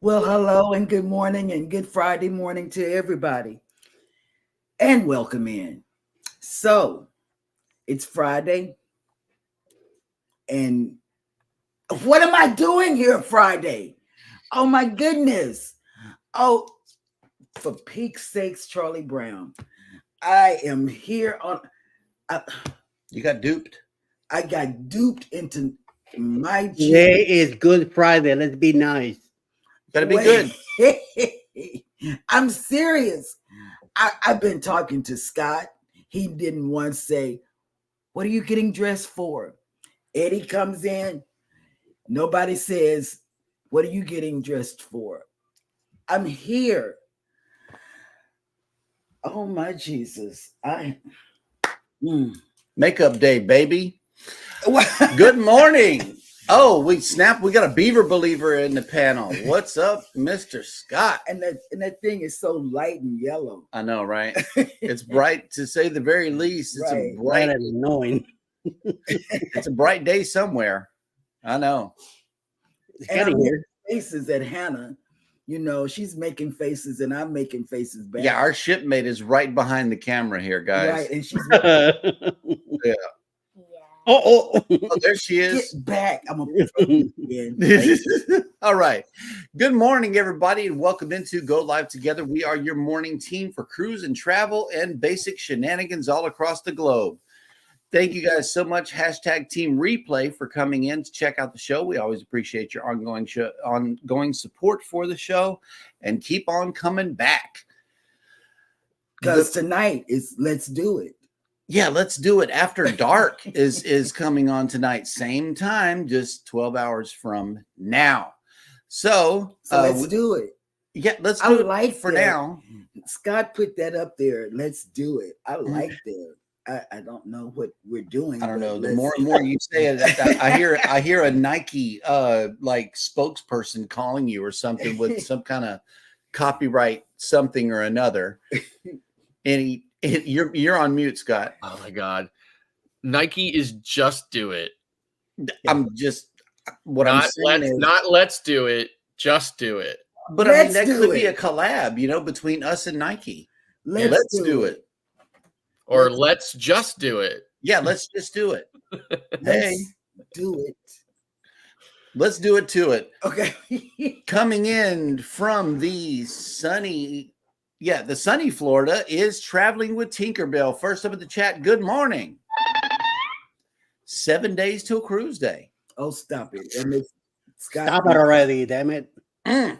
Well, hello and good morning and good Friday morning to everybody. And welcome in. So, it's Friday, and what am I doing here Friday? Oh my goodness. Oh, for peak's sakes, Charlie Brown. I am here on I, You got duped. I got duped into my Today cheat. is Good Friday. Let's be nice. Gotta be good. I'm serious. I've been talking to Scott. He didn't once say, "What are you getting dressed for?" Eddie comes in. Nobody says, "What are you getting dressed for?" I'm here. Oh my Jesus. Makeup day, baby. Good morning. Oh, we got a beaver believer in the panel. What's up, Mr. Scott? And that thing is so light and yellow. I know, right? It's bright to say the very least. It's Right. a bright, That is annoying. it's a bright day somewhere. I know. It's And I'm getting making here. faces at Hannah. She's making faces and I'm making faces back. Yeah, our shipmate is right behind the camera here, guys. Right. And she's Yeah. Oh. Oh, there she get is. back. I'm gonna throw you in. All right. Good morning, everybody, and welcome into Go Live Together. We are your morning team for cruise and travel and basic shenanigans all across the globe. Thank you guys so much. Hashtag Team Replay for coming in to check out the show. We always appreciate your ongoing support for the show, and keep on coming back. Because tonight is Let's Do It. Yeah, let's do it. After Dark is coming on tonight, same time, just 12 hours from now. So Let's do it. Yeah, let's I do it like for that. now. Scott put that up there. Let's do it. I like that. I don't know what we're doing. I don't but know. The let's- more and more you say it, I hear a Nike like spokesperson calling you or something with some kind of copyright something or another. And you're on mute, Scott. Oh my God. Nike is just do it. I'm just what Not I'm saying is, let's do it. Just do it. but I mean Let's that do could be it. a collab, between us and Nike. let's do it. Or let's just do it. Yeah, let's just do it. Let's Hey, do it. let's do it to it. Okay. Coming in from the sunny Florida is Traveling with Tinkerbell. First up at the chat, good morning. 7 days till cruise day. Oh, stop it. And it's Scott. Stop it already, damn it. I'm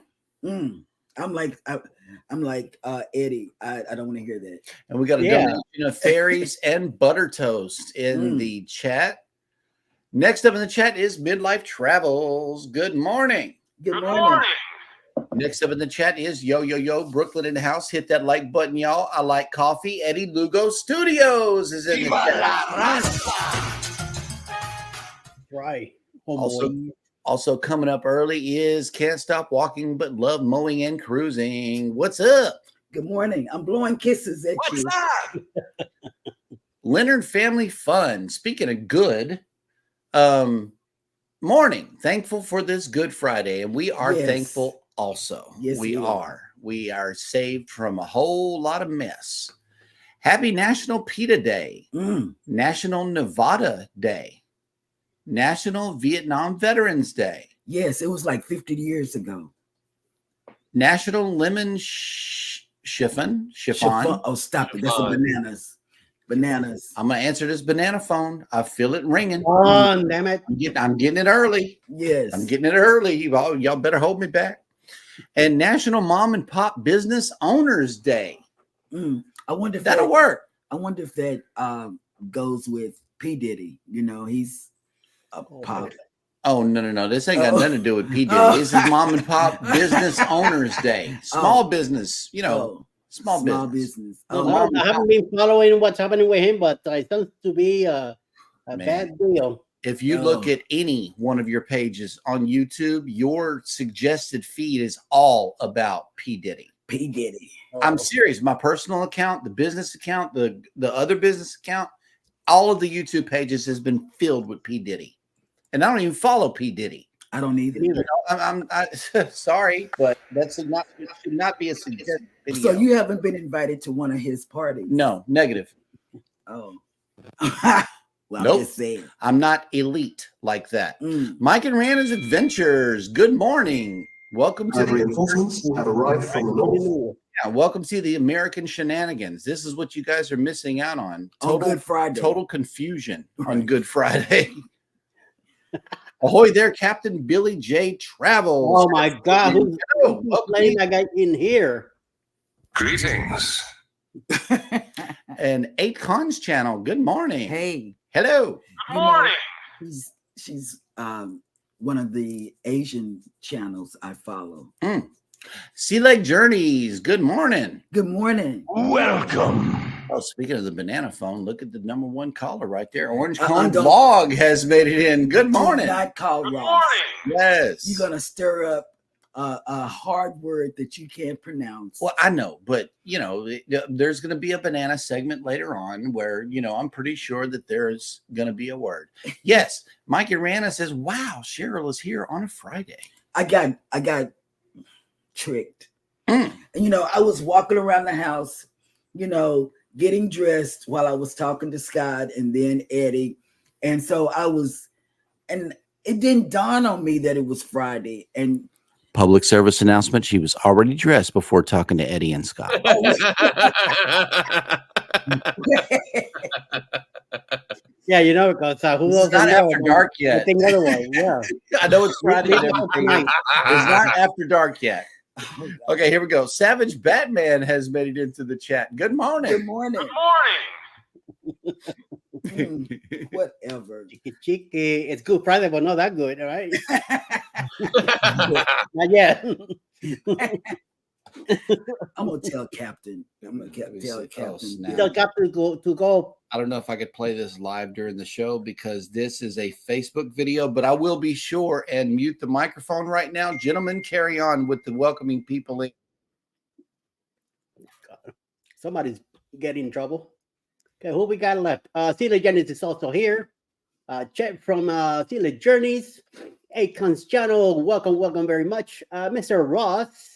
like Eddie. I don't want to hear that. And we got a donation of fairies and butter toast in the chat. Next up in the chat is Midlife Travels. Good morning. Good morning. Next up in the chat is Yo, Brooklyn in the house. Hit that like button, y'all. I like coffee. Eddie Lugo Studios is in the chat. Right. Also coming up early is Can't Stop Walking But Love Mowing and Cruising. What's up? Good morning. I'm blowing kisses at you. up? Leonard Family Fun. Speaking of good, morning. Thankful for this Good Friday, and we are Yes. thankful also. Yes, we we are. We are saved from a whole lot of mess. Happy National PETA Day, National Nevada Day, National Vietnam Veterans Day, Yes, it was like 50 years ago. National Lemon Chiffon. Oh, stop it. That's a bananas. Bananas. I'm gonna answer this banana phone. I feel it ringing. Come on, damn it. I'm getting it early. Yes. I'm getting it early. Y'all better hold me back. And National Mom and Pop Business Owners Day. I wonder if That'll work. I wonder if that goes with P. Diddy. He's a pop. Oh, no. This ain't got nothing to do with P. Diddy. This is Mom and Pop Business Owners Day. Small business, small business. Oh, I haven't been following what's happening with him, but it seems to be a bad deal. If you look at any one of your pages on YouTube, your suggested feed is all about P. Diddy. P. Diddy. I'm serious. My personal account, the business account, the other business account, all of the YouTube pages has been filled with P. Diddy. And I don't even follow P. Diddy. I don't either. Me either. I'm sorry, but it should not be a suggested video. So you haven't been invited to one of his parties? No, negative. Oh. Well, Nope. I'm just saying. I'm not elite like that. Mm. Mike and Rana's Adventures. Good morning. Welcome to Reinforcements have arrived from the north. welcome to the American Shenanigans. This is what you guys are missing out on. On Good Friday. Total confusion on Good Friday. Ahoy there, Captain Billy J. Travels. Oh my God! Who's playing that guy in here? Greetings. And 8 Cons channel. Good morning. Hey. Hello. Good morning. She's one of the Asian channels I follow. Sea Lake Journeys. Good morning. Good morning. Welcome. Oh, speaking of the banana phone, look at the #1 caller right there. Orange Uh-uh, Cone don't- Vlog has made it in. Good morning. Do not call Ross. Yes. You're gonna stir up a hard word that you can't pronounce. Well, I know, but there's going to be a banana segment later on where I'm pretty sure that there's going to be a word. Yes, Mike Rana says, "Wow, Cheryl is here on a Friday." I got tricked. Mm. And I was walking around the house, getting dressed while I was talking to Scott and then Eddie. And so and it didn't dawn on me that it was Friday. And Public service announcement: she was already dressed before talking to Eddie and Scott. Yeah, because who It's else? not after dark yet. I think otherwise. Yeah. I know it's Friday. We- and everything. It's not after dark yet. Okay, here we go. Savage Batman has made it into the chat. Good morning. good morning. Whatever. Chicky, it's Good Friday, but not that good, all right? Not yet. I'm gonna tell Captain. I'm gonna tell Oh, Captain. snap. Tell Captain to go. I don't know if I could play this live during the show because this is a Facebook video, but I will be sure and mute the microphone right now. Gentlemen, carry on with the welcoming people in. Somebody's getting in trouble. Okay, who we got left? Celia Jennings is also here. Chet from Celia Journeys. Akon's channel. Welcome very much. Mr. Ross.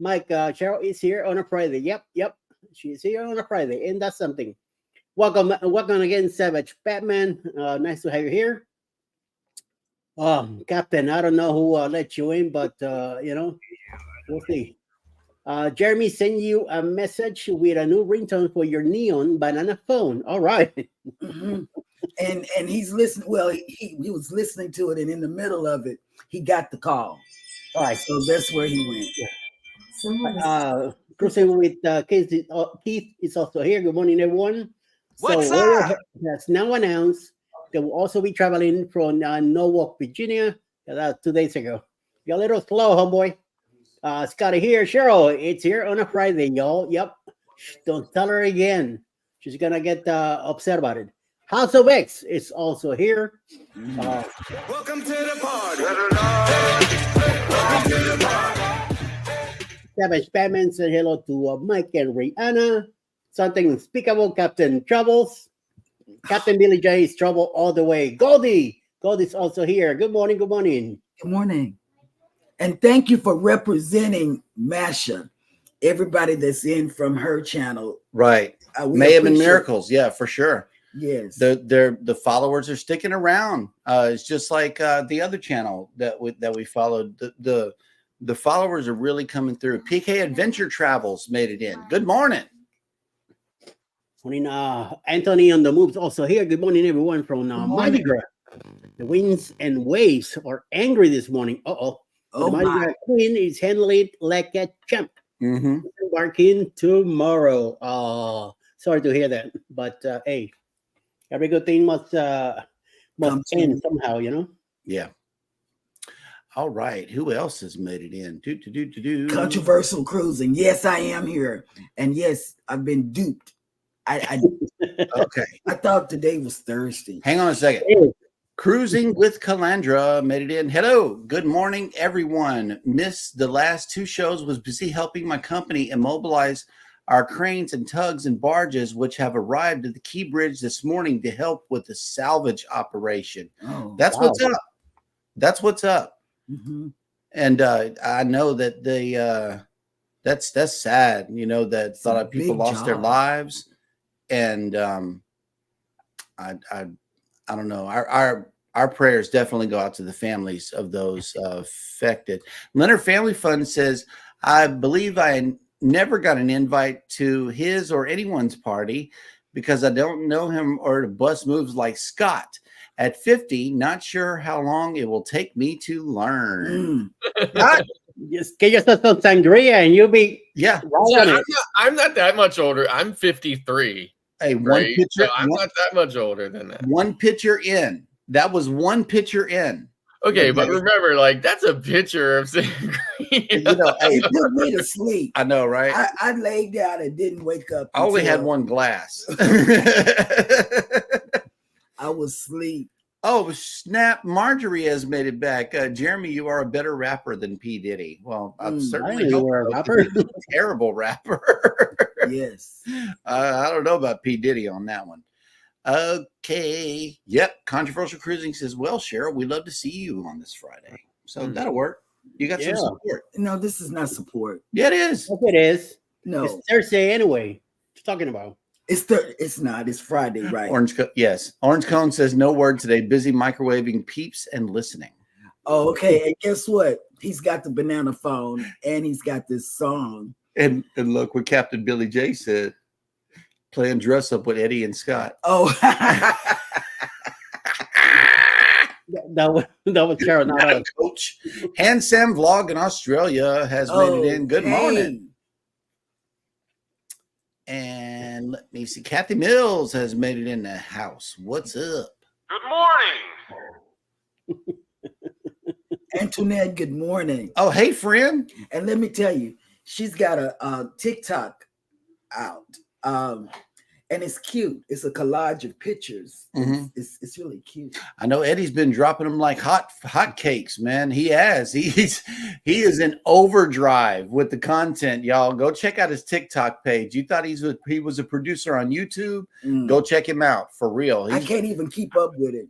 Mike Cheryl is here on a Friday. Yep. She's here on a Friday. And that's something. Welcome again, Savage Batman. Nice to have you here. Captain, I don't know who let you in, but we'll see. Jeremy sent you a message with a new ringtone for your neon banana phone. All right. Mhm. And he's listening. Well, he was listening to it, and in the middle of it, he got the call. All right. So that's where he went. Cruising with Keith is also here. Good morning, everyone. What's Warrior up? has now announced they will also be traveling from Norwalk, Virginia. That's 2 days ago. You're a little slow, homeboy. Scotty here. Cheryl, it's here on a Friday, y'all. Yep. Don't tell her again. She's going to get upset about it. House of X is also here. Welcome to the party. Savage Batman said hello to Mike and Rihanna. Something unspeakable, Captain Troubles. Captain Billy J is trouble all the way. Goldie's also here. Good morning. Good morning. And thank you for representing Masha, everybody that's in from her channel. Right. We Mayhem and appreciate- Miracles. Yeah, for sure. Yes. The followers are sticking around. It's just like the other channel that we followed. The followers are really coming through. PK Adventure Travels made it in. Good morning. Morning, Anthony on the moves also here. Good morning, everyone from Mardi Gras. The winds and waves are angry this morning. Oh, The Mardi my. Gras Queen is handling like a champ. Mm-hmm. Embarking tomorrow. Sorry to hear that, but hey, every good thing must Come to end an- somehow, Yeah. All right. Who else has made it in? Controversial cruising. Yes, I am here. And yes, I've been duped. I Okay. I thought today was Thursday. Hang on a second. Hey, Cruising with Calandra made it in. Hello. Good morning, everyone. Missed the last 2 shows. Was busy helping my company immobilize our cranes and tugs and barges, which have arrived at the Key Bridge this morning to help with the salvage operation. Oh, That's Wow. what's up. That's what's up. Mhm. And I know that that's sad, you know, that a lot of people big lost their job. lives. And I don't know. Our prayers definitely go out to the families of those affected. Leonard Family Fund says, I believe I never got an invite to his or anyone's party because I don't know him or the bus moves like Scott. At 50, not sure how long it will take me to learn. Mm. Just get yourself some sangria and you'll be Yeah. right on it. I'm not that much older. I'm 53. Hey, one Right? picture. So I'm not that much older than that. One picture in. That was one picture in. Okay, But but remember, like, that's a picture of sangria. You know, hey, It put me to sleep. I know, right? I laid down and didn't wake up. I only had until one glass. I was asleep. Oh, snap. Marjorie has made it back. Jeremy, you are a better rapper than P. Diddy. Well, I've certainly I know hope you were a so, rapper. because he's a terrible rapper. Yes. I don't know about P. Diddy on that one. Okay. Yep. Controversial Cruising says, well, Cheryl, we'd love to see you on this Friday. So that'll work. You got some support. No, this is not support. Yeah, it is. Yes, it is. No, It's Thursday anyway. What you talking about? it's not. It's Friday, right? Yes. Orange Cone says, no word today. Busy microwaving peeps and listening. Oh, okay. And guess what? He's got the banana phone and he's got this song. And look what Captain Billy J said. Playing dress up with Eddie and Scott. Oh, That was Cheryl, not us. Coach. And Sam Vlog in Australia has made it in. Good morning. And let me see. Kathy Mills has made it in the house. What's up? Good morning. Antoinette, good morning. Oh, hey, friend. And let me tell you, she's got a TikTok out. And it's cute. It's a collage of pictures. It's really cute. I know Eddie's been dropping them like hot cakes, man. He has. He is in overdrive with the content, y'all. Go check out his TikTok page. You thought he was a producer on YouTube? Go check him out for real. I can't even keep up with it.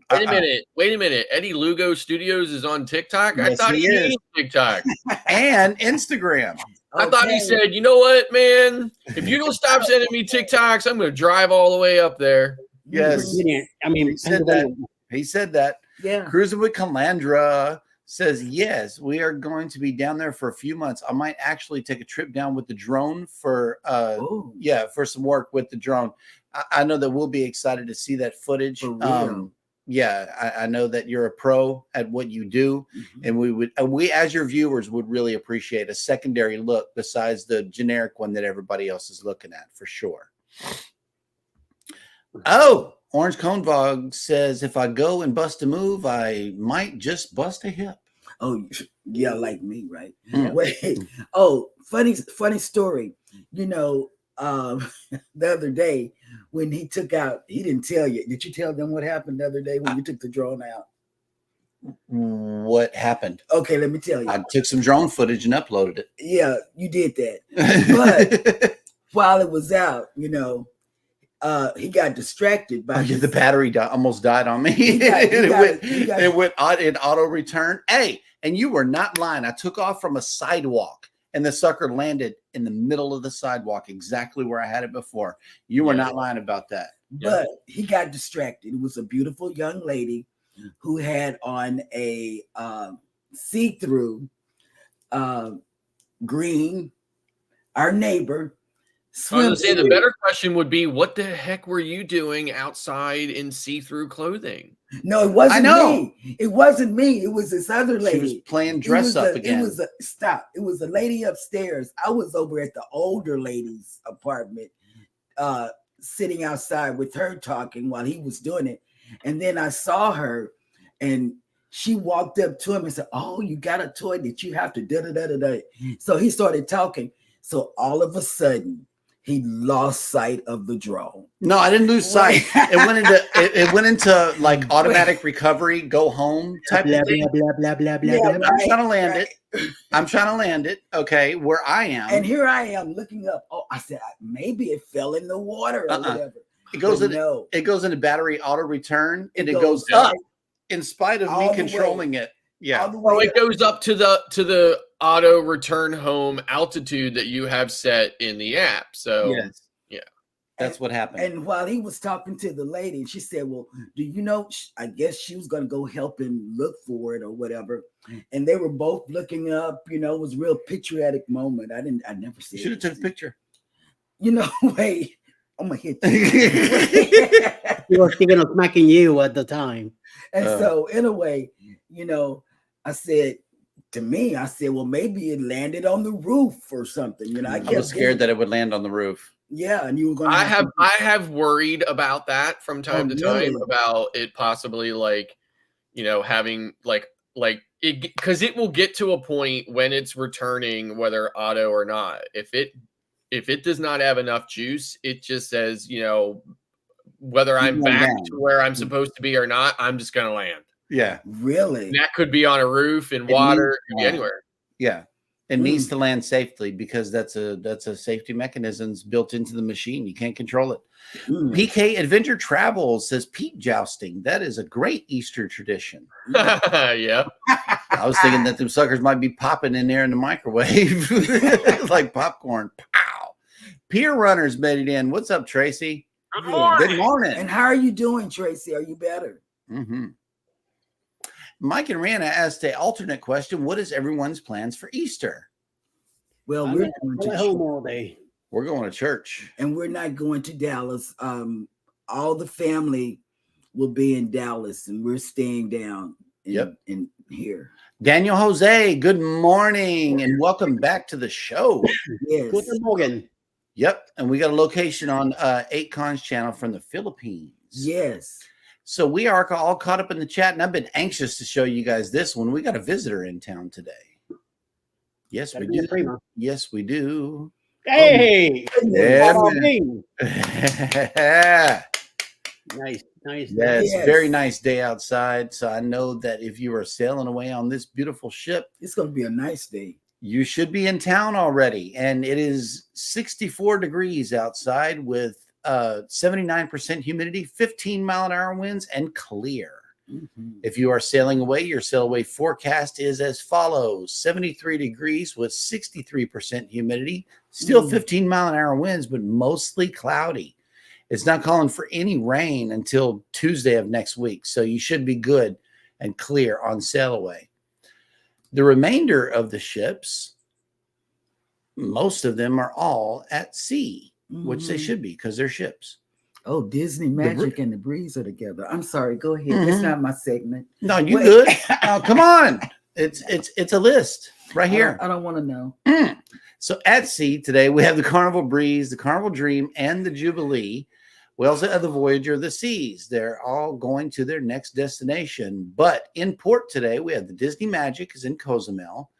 Wait a minute. Eddie Lugo Studios is on TikTok? I Yes, thought he he is. used TikTok. And Instagram. I thought he said, you know what, man? If you don't stop sending me TikToks, I'm going to drive all the way up there. Yes. I mean, He said that. He said that. Yeah. Cruising with Calandra says, yes, we are going to be down there for a few months. I might actually take a trip down with the drone for for some work with the drone. I know that we'll be excited to see that footage. For real. I know that you're a pro at what you do, and we as your viewers would really appreciate a secondary look besides the generic one that everybody else is looking at for sure. Oh, Orange Cone Vlog says, if I go and bust a move, I might just bust a hip. Oh, yeah, like me, right? Mm. Wait. Oh, funny story. You know, the other day when he took out, he didn't tell you. Did you tell them what happened the other day when you took the drone out? What happened? Okay, let me tell you. I took some drone footage and uploaded it. Yeah, you did that. But while it was out, you know, he got distracted by the battery almost died on me. It went in auto return. Hey, and you were not lying. I took off from a sidewalk and the sucker landed in the middle of the sidewalk, exactly where I had it before. You were not lying about that. But he got distracted. It was a beautiful young lady who had on a see-through green, our neighbor. I was going to say the better question would be, what the heck were you doing outside in see-through clothing? No, it wasn't me. It wasn't me. It was this other lady. She was playing dress up again. It was a lady upstairs. I was over at the older lady's apartment, sitting outside with her talking while he was doing it. And then I saw her and she walked up to him and said, "Oh, you got a toy that you have to da-da-da-da-da." So he started talking. So all of a sudden, he lost sight of the drone. No, I didn't lose sight. It went into like automatic recovery, go home type of thing. Blah, blah, blah, I'm trying to land it. I'm trying to land it. Okay, where I am. And here I am looking up. Oh, I said, maybe it fell in the water or whatever. It goes into battery auto return and it goes up in spite of me controlling it. Yeah. all the way Oh, it up. goes up to the auto return home altitude that you have set in the app. So Yes. yeah. That's what happened. And while he was talking to the lady, she said, well, do you know, I guess she was going to go help him look for it or whatever. And they were both looking up, it was a real patriotic moment. I never You said should have took a picture. Wait, I'm going to hit you. He was thinking of smacking you at the time. And so in a way, I said, well, maybe it landed on the roof or something. I was scared that it would land on the roof. Yeah, and you were going to I have worried about that from time to time really? about it possibly having it, because it will get to a point when it's returning, whether auto or not. If it does not have enough juice, it just says, whether I'm back to where I'm supposed to be or not, I'm just going to land. Yeah. Really? And that could be on a roof, in water, could be anywhere. Yeah. It needs to land safely because that's a safety mechanisms built into the machine. You can't control it. PK Adventure Travel says peat jousting. That is a great Easter tradition. Yeah. I was thinking that them suckers might be popping in there in the microwave like popcorn. Pow. Pier Runners made it in. What's up, Tracy? Good morning. Good morning. And how are you doing, Tracy? Are you better? Mm-hmm. Mike and Rana asked an alternate question. What is everyone's plans for Easter? Well, I'm we're at going to home all day. We're going to church. And we're not going to Dallas. All the family will be in Dallas, and we're staying down in here. Daniel Jose, good morning, and welcome back to the show. Yes. Guten Morgen. Yep, and we got a location on 8Con's channel from the Philippines. Yes. So we are all caught up in the chat, and I've been anxious to show you guys this one. We got a visitor in town today. Yes, we do. Prima. Yes, we do. Hey! Yeah, Nice. Yeah, it's a very nice day outside. So I know that if you are sailing away on this beautiful ship, it's going to be a nice day. You should be in town already. And it is 64 degrees outside with 79% humidity, 15-mile-an-hour winds, and clear. If you are sailing away, your sail away forecast is as follows: 73 degrees with 63% humidity, still 15-mile-an-hour winds, but mostly cloudy. It's not calling for any rain until Tuesday of next week, so you should be good and clear on sail away. The remainder of the ships, most of them are all at sea, which they should be because they're ships. Oh, Disney Magic and the Breeze are together. I'm sorry. Go ahead. That's not my segment. No, you good. Oh, come on. It's a list right here. I don't want to know. So at sea today, we have the Carnival Breeze, the Carnival Dream, and the Jubilee. We also have the Voyager of the Seas. They're all going to their next destination. But in port today, we have the Disney Magic is in Cozumel.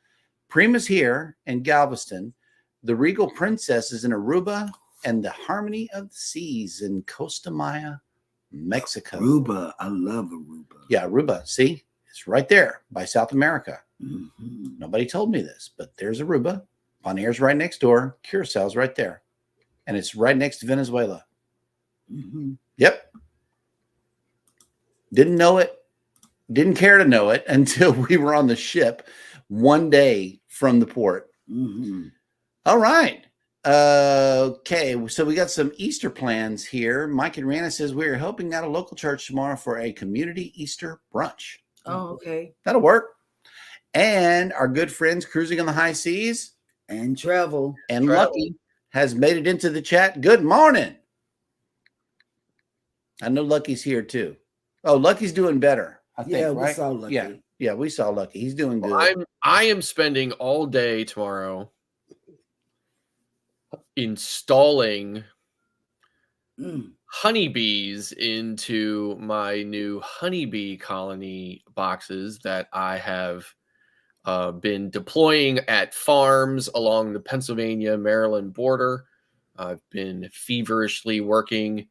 Prima's here in Galveston. The Regal Princess is in Aruba. And the Harmony of the Seas in Costa Maya, Mexico. Aruba. I love Aruba. Yeah, Aruba. See, it's right there by South America. Nobody told me this, but there's Aruba. Bonaire's right next door. Curaçao's right there. And it's right next to Venezuela. Yep. Didn't know it. Didn't care to know it until we were on the ship one day from the port. All right. Okay, so we got some Easter plans here. Mike and Rana says we are helping out a local church tomorrow for a community Easter brunch. Oh, okay. That'll work. And our good friends Cruising on the High Seas and Travel and Lucky has made it into the chat. Good morning. I know Lucky's here too. Oh, Lucky's doing better. I think, right? We saw Lucky. Yeah, we saw Lucky. He's doing good. Well, I am spending all day tomorrow installing honeybees into my new honeybee colony boxes that I have been deploying at farms along the Pennsylvania-Maryland border. I've been feverishly working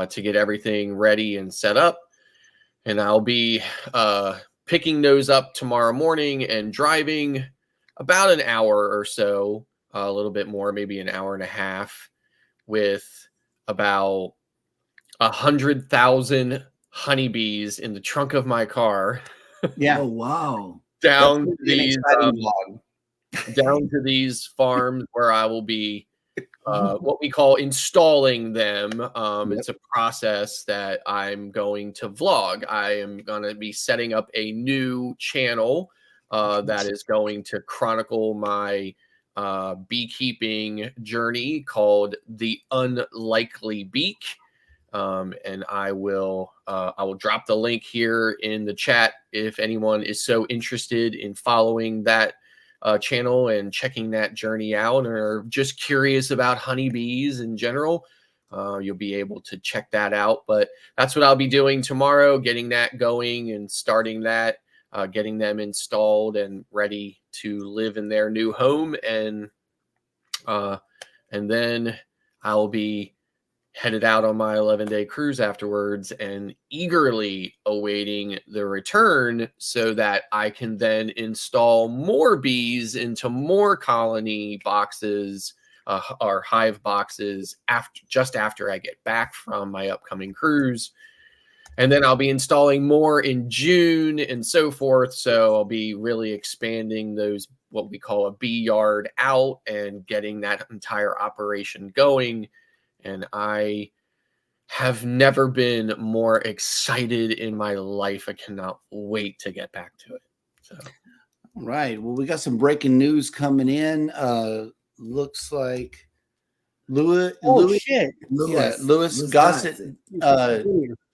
to get everything ready and set up, and I'll be picking those up tomorrow morning and driving about an hour or so, a little bit more, maybe an hour and a half, with about 100,000 honeybees in the trunk of my car. Yeah. Oh, wow. down to That's gonna be an these exciting vlog. down to these farms where I will be what we call installing them. It's a process that I'm going to vlog. I am going to be setting up a new channel that is going to chronicle my beekeeping journey called The Unlikely Beak. And I will drop the link here in the chat if anyone is so interested in following that channel and checking that journey out, or just curious about honeybees in general. You'll be able to check that out. But that's what I'll be doing tomorrow, getting that going and starting that, getting them installed and ready to live in their new home. And then I'll be headed out on my 11-day cruise afterwards and eagerly awaiting the return so that I can then install more bees into more colony boxes or hive boxes just after I get back from my upcoming cruise. And then I'll be installing more in June and so forth. So I'll be really expanding those, what we call a bee yard, out and getting that entire operation going. And I have never been more excited in my life. I cannot wait to get back to it. So, All right. Well, we got some breaking news coming in. Looks like Louis Gossett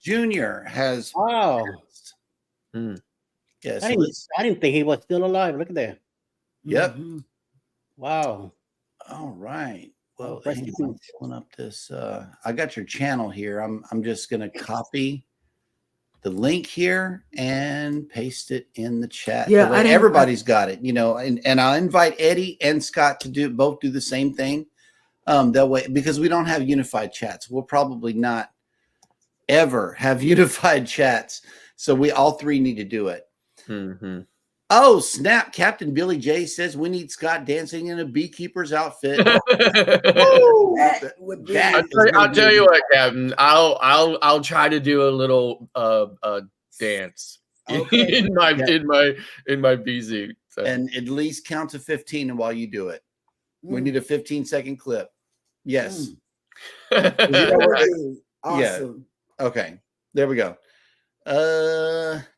Jr. has. Wow. Yes. I didn't think he was still alive. Look at that. Yep. Wow. All right. Well, Rest hang in on, I'm peace. pulling up this. I got your channel here. I'm just gonna copy the link here and paste it in the chat. Yeah, That way everybody's got it, you know. And I'll invite Eddie and Scott to both do the same thing. That way, because we don't have unified chats, we'll probably not ever have unified chats. So we all three need to do it. mm-hmm. Oh, snap. Captain Billy J says we need Scott dancing in a beekeeper's outfit. That would be I'll tell you what, Captain. I'll try to do a little dance in my BZ. So. And at least count to 15 while you do it. We need a 15-second clip. Yes. awesome. Yeah. Okay. There we go.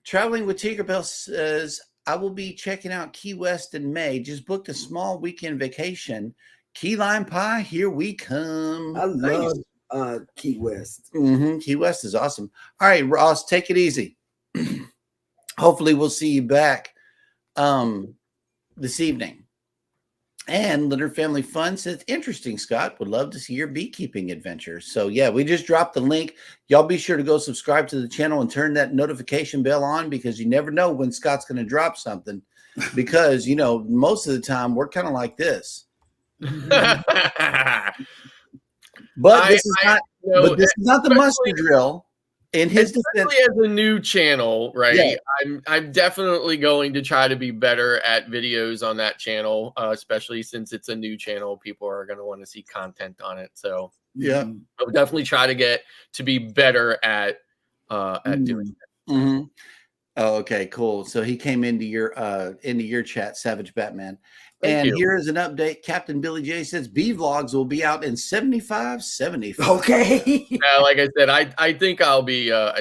Traveling with Tinkerbell says, I will be checking out Key West in May. Just booked a small weekend vacation. Key lime pie, here we come. I love Key West. Key West is awesome. All right, Ross, take it easy. Hopefully we'll see you back this evening. And Leonard Family Fun says, interesting, Scott. Would love to see your beekeeping adventures. So, yeah, we just dropped the link. Y'all be sure to go subscribe to the channel and turn that notification bell on, because you never know when Scott's going to drop something. Because, you know, most of the time we're kind of like this. But this is not the muster drill. In his defense, as a new channel, right? Yeah. I'm definitely going to try to be better at videos on that channel, especially since it's a new channel. People are going to want to see content on it. So yeah, I'll definitely try to get to be better at doing that. Oh, okay, cool. So he came into your chat, Savage Batman. Thank you. Here is an update. Captain Billy J says B vlogs will be out in 75. Okay. Like I said, I think I'll be a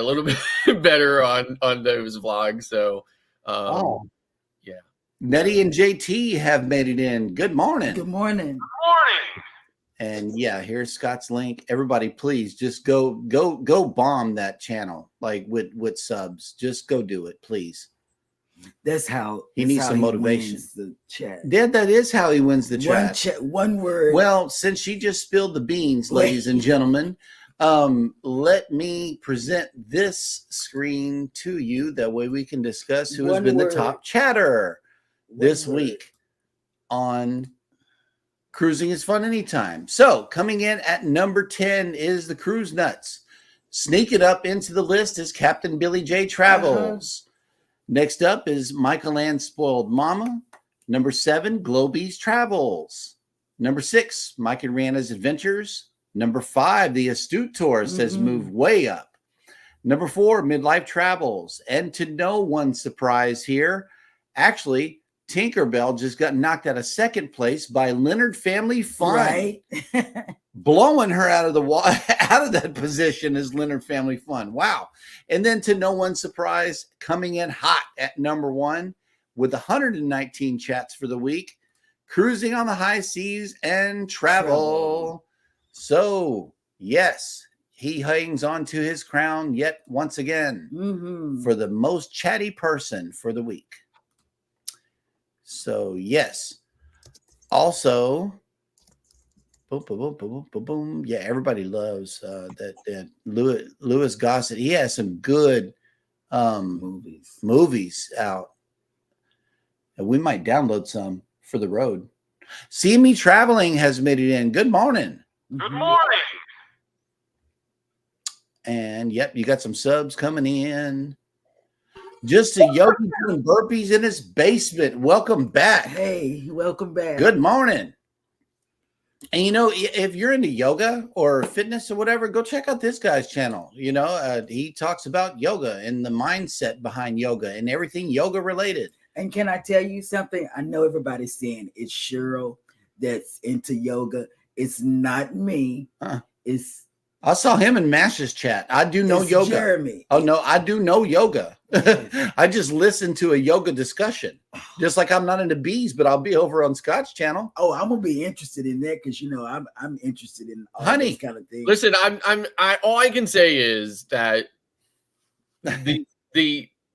little bit better on those vlogs. So yeah. Nettie and JT have made it in. Good morning. Good morning. Good morning. And yeah, here's Scott's link. Everybody, please just go bomb that channel, like with subs. Just go do it, please. That's how he needs some motivation. The chat. Yeah, that is how he wins the chat. One word. Well, since she just spilled the beans, ladies and gentlemen, let me present this screen to you. That way we can discuss who has been the top chatter this week on Cruising is Fun Anytime. So coming in at number 10 is the Cruise Nuts. Sneaking up into the list is Captain Billy J Travels. Next up is Michael Ann Spoiled Mama. Number 7, Globies Travels. Number 6, Mike and Rihanna's Adventures. Number 5, The Astute Tourist has moved way up. Number 4, Midlife Travels. And to no one's surprise here, Actually, Tinkerbell just got knocked out of second place by Leonard Family Fun. Right. Blowing her out of the out of that position is Leonard Family Fun. Wow. And then, to no one's surprise, coming in hot at number 1 with 119 chats for the week, Cruising on the High Seas and Travel. So, yes, he hangs on to his crown yet once again for the most chatty person for the week. So, yes. Also, boom, boom, boom, boom, boom, boom. Yeah, everybody loves that Louis Gossett. He has some good movies out. And we might download some for the road. See Me Traveling has made it in. Good morning. Good morning. And yep, you got some subs coming in. Just a yogi doing burpees in his basement. Welcome back. Hey, welcome back. Good morning. And you know, if you're into yoga or fitness or whatever, go check out this guy's channel. You know, he talks about yoga and the mindset behind yoga and everything yoga related. And can I tell you something? I know everybody's saying it's Cheryl that's into yoga. It's not me. I saw him in Mash's chat. I do know yoga. Jeremy. Oh no, I do know yoga. I just listened to a yoga discussion. Just like I'm not into bees, but I'll be over on Scott's channel. Oh, I'm gonna be interested in that because you know I'm interested in all those kind of things. Listen, all I can say is that the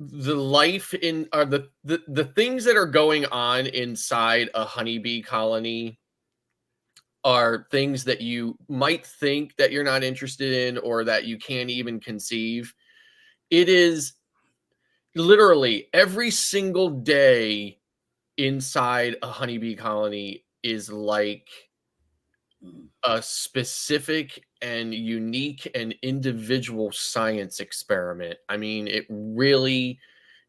life in the things that are going on inside a honeybee colony are things that you might think that you're not interested in or that you can't even conceive. It is literally every single day inside a honeybee colony is like a specific and unique and individual science experiment. I mean, it really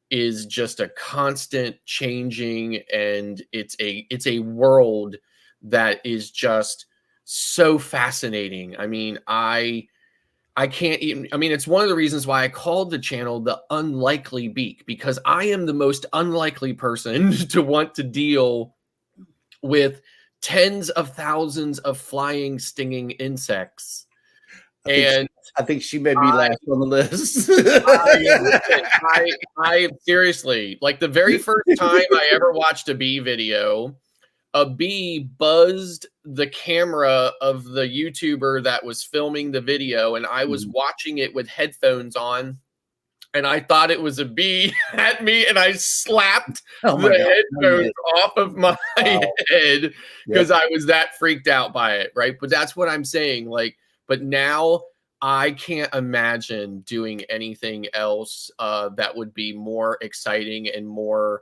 is just a constant changing, and it's a world that is just so fascinating. I mean, I can't even, I mean, it's one of the reasons why I called the channel The Unlikely Beak, because I am the most unlikely person to want to deal with tens of thousands of flying, stinging insects. I think she may be last on the list. I seriously, like the very first time I ever watched a bee video, a bee buzzed the camera of the YouTuber that was filming the video, and I was watching it with headphones on, and I thought it was a bee at me, and I slapped the headphones off of my head because I was that freaked out by it, right? But that's what I'm saying. Like, but now I can't imagine doing anything else that would be more exciting and more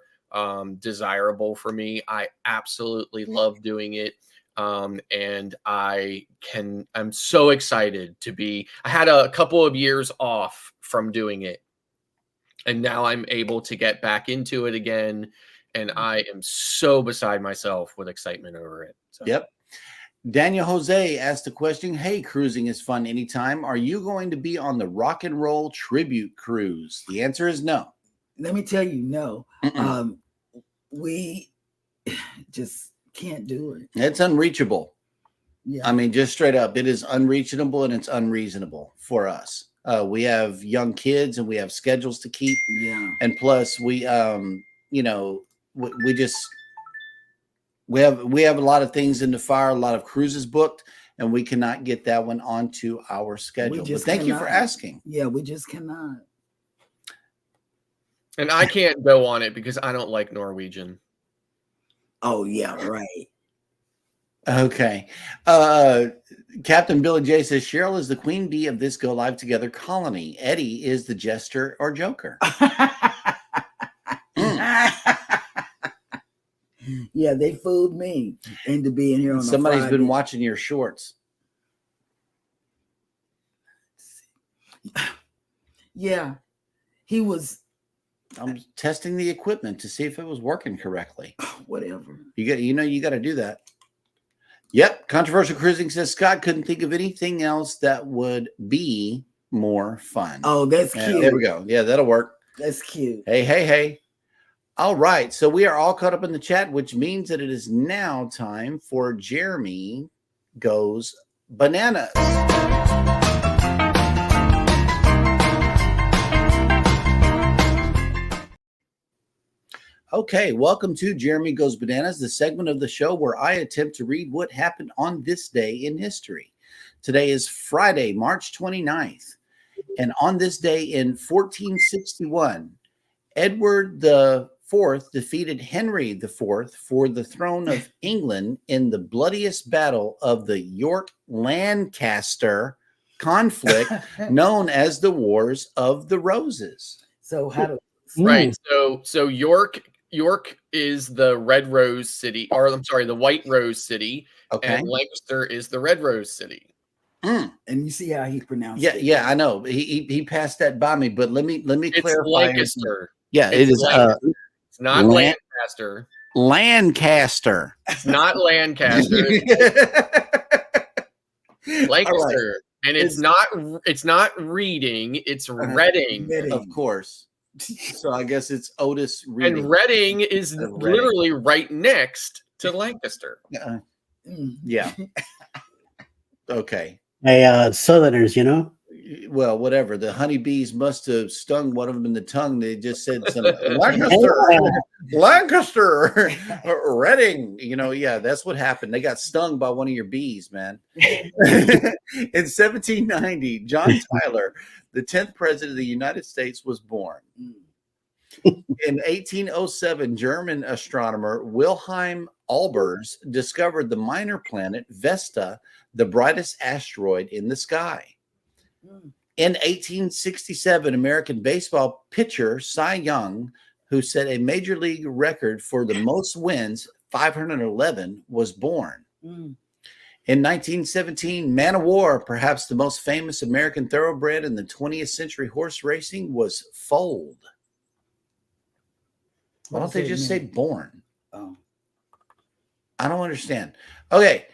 desirable for me. I absolutely love doing it. And I'm so excited to be, I had a couple of years off from doing it, and now I'm able to get back into it again. And I am so beside myself with excitement over it. So. Yep. Daniel Jose asked the question, hey, cruising is fun anytime. Are you going to be on the rock and roll tribute cruise? The answer is no. Let me tell you, no. We just can't do it. It's unreachable. Yeah. I mean, just straight up, it is unreachable and it's unreasonable for us. We have young kids and we have schedules to keep. Yeah. And plus we, you know, we have a lot of things in the fire, a lot of cruises booked, and we cannot get that one onto our schedule. But thank you for asking. Yeah, we just cannot. And I can't go on it because I don't like Norwegian. Oh, yeah, right. Okay. Captain Billy J says, Cheryl is the queen bee of this Go Live Together colony. Eddie is the jester or joker. Yeah, they fooled me into being here on Somebody's a Friday. been watching your shorts. Yeah, he was. I'm testing the equipment to see if it was working correctly. Whatever. You got to do that. Yep. Controversial Cruising says Scott couldn't think of anything else that would be more fun. Oh, that's cute. There we go. Yeah, that'll work. That's cute. Hey. All right. So we are all caught up in the chat, which means that it is now time for Jeremy Goes Bananas. Okay, welcome to Jeremy Goes Bananas, the segment of the show where I attempt to read what happened on this day in history. Today is Friday, March 29th. And on this day in 1461, Edward IV defeated Henry IV for the throne of England in the bloodiest battle of the York-Lancaster conflict known as the Wars of the Roses. So how do Right. So York is the red rose city, or I'm sorry, the white rose city, Okay. and Lancaster is the red rose city. and you see how he pronounced Yeah, it? yeah, I know. He passed that by me, but let me It's clarify. Lancaster. Yeah, It's it is Lancaster. It's not Lan- Lancaster. Lancaster. It's not Lancaster. It's Lancaster. And it's not reading, it's Reading. Reading. Of course. So I guess it's Otis Reading. And Reading is Reading. literally right next to Lancaster. Yeah. Okay. Hey, Southerners, you know. Well, whatever. The honeybees must have stung one of them in the tongue. They just said something. Lancaster, Reading. You know, yeah, that's what happened. They got stung by one of your bees, man. In 1790, John Tyler, the 10th president of the United States, was born. In 1807, German astronomer Wilhelm Albers discovered the minor planet Vesta, the brightest asteroid in the sky. In 1867, American baseball pitcher Cy Young, who set a major league record for the most wins, 511, was born. In 1917, Man of War, perhaps the most famous American thoroughbred in the 20th century horse racing, was foaled. Why don't they just say born? Oh. I don't understand. Okay.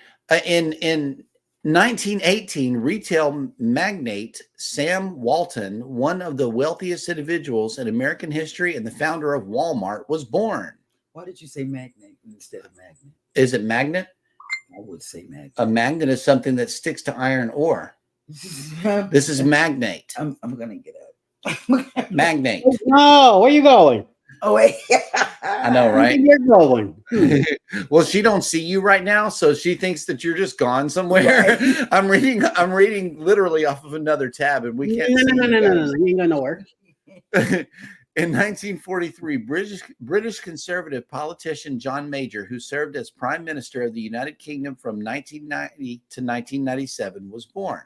In 1918, retail magnate Sam Walton, one of the wealthiest individuals in American history and the founder of Walmart, was born. Why did you say magnet instead of magnet? Is it magnet? I would say magnet. A magnet is something that sticks to iron ore. This is magnate. I'm gonna get up. Magnate. No, where you going? Oh wait. I know, right? You're going. Well, she don't see you right now, so she thinks that you're just gone somewhere. Right. I'm reading literally off of another tab, and we can't. No. You ain't going nowhere. In 1943, British conservative politician John Major, who served as Prime Minister of the United Kingdom from 1990 to 1997, was born.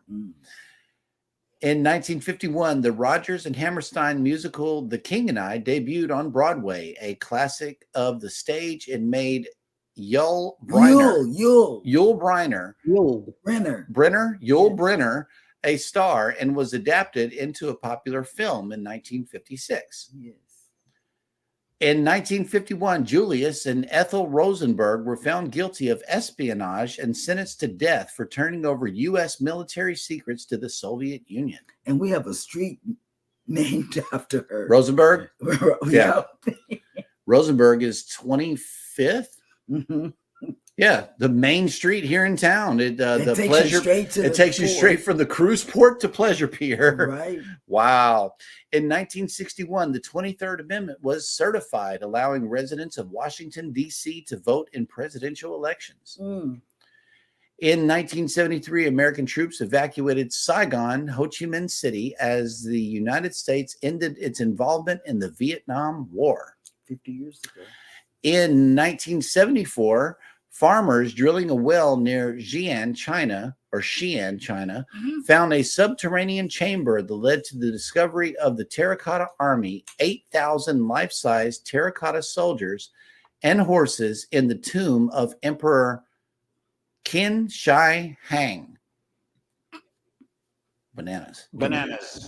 In 1951, the Rodgers and Hammerstein musical The King and I debuted on Broadway, a classic of the stage, and made Yul Brynner a star, and was adapted into a popular film in 1956. Yes. In 1951, Julius and Ethel Rosenberg were found guilty of espionage and sentenced to death for turning over U.S. military secrets to the Soviet Union. And we have a street named after her. Rosenberg? Yeah. Rosenberg is 25th. Mm-hmm. Yeah, the main street here in town. It takes pleasure. you straight to It the takes you port. straight from the cruise port to Pleasure Pier. Right. Wow. In 1961, the 23rd Amendment was certified, allowing residents of Washington, D.C. to vote in presidential elections. In 1973, American troops evacuated Saigon, Ho Chi Minh City, as the United States ended its involvement in the Vietnam War. 50 years ago. In 1974, farmers drilling a well near Xi'an, China, found a subterranean chamber that led to the discovery of the Terracotta Army, 8,000 life-size terracotta soldiers and horses in the tomb of Emperor Qin Shi Huang. Bananas.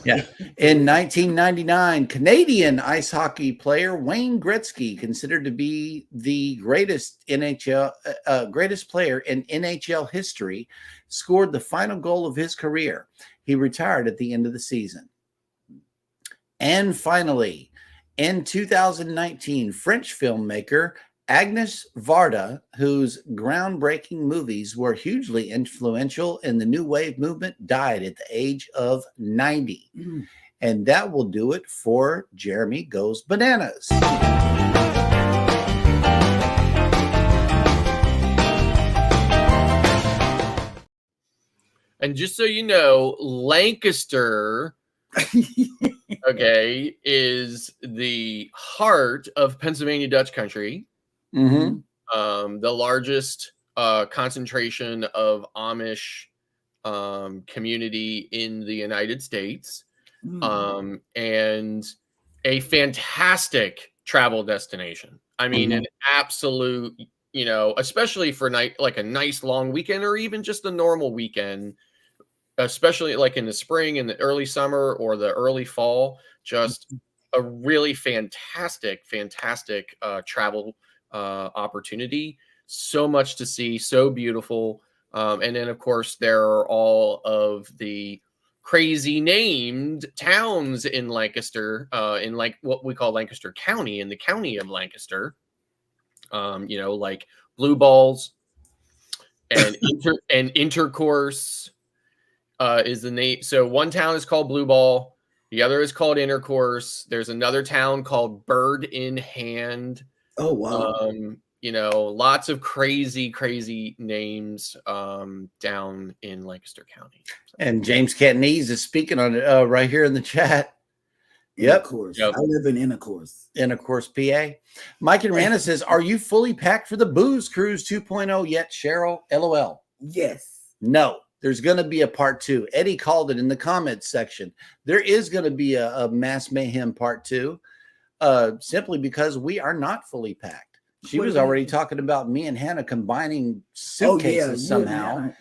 Yeah. In 1999, Canadian ice hockey player Wayne Gretzky, considered to be the greatest player in NHL history, scored the final goal of his career. He retired at the end of the season. And finally, In 2019, French filmmaker Agnes Varda, whose groundbreaking movies were hugely influential in the New Wave movement, died at the age of 90. And that will do it for Jeremy Goes Bananas. And just so you know, Lancaster, okay, is the heart of Pennsylvania Dutch country. Mm-hmm. The largest concentration of Amish community in the United States, and a fantastic travel destination. I mean, an absolute, you know, especially for like a nice long weekend or even just a normal weekend, especially like in the spring and the early summer or the early fall, just a really fantastic travel opportunity. So much to see, so beautiful. And then of course there are all of the crazy named towns in Lancaster, in like what we call Lancaster County, in the county of Lancaster. You know, like Blue Balls and Intercourse is the name. So one town is called Blue Ball, the other is called Intercourse. There's another town called Bird in Hand. Oh wow. You know, lots of crazy names down in Lancaster County. And James Cantonese is speaking on it right here in the chat. Intercourse. I live in Intercourse. Intercourse, PA. Mike and Rana says, "Are you fully packed for the Booze Cruise 2.0 yet, Cheryl? LOL." Yes. No. There's going to be a part 2. Eddie called it in the comments section. There is going to be a Mass Mayhem part 2, simply because we are not fully packed. She was already talking about me and Hannah combining suitcases somehow,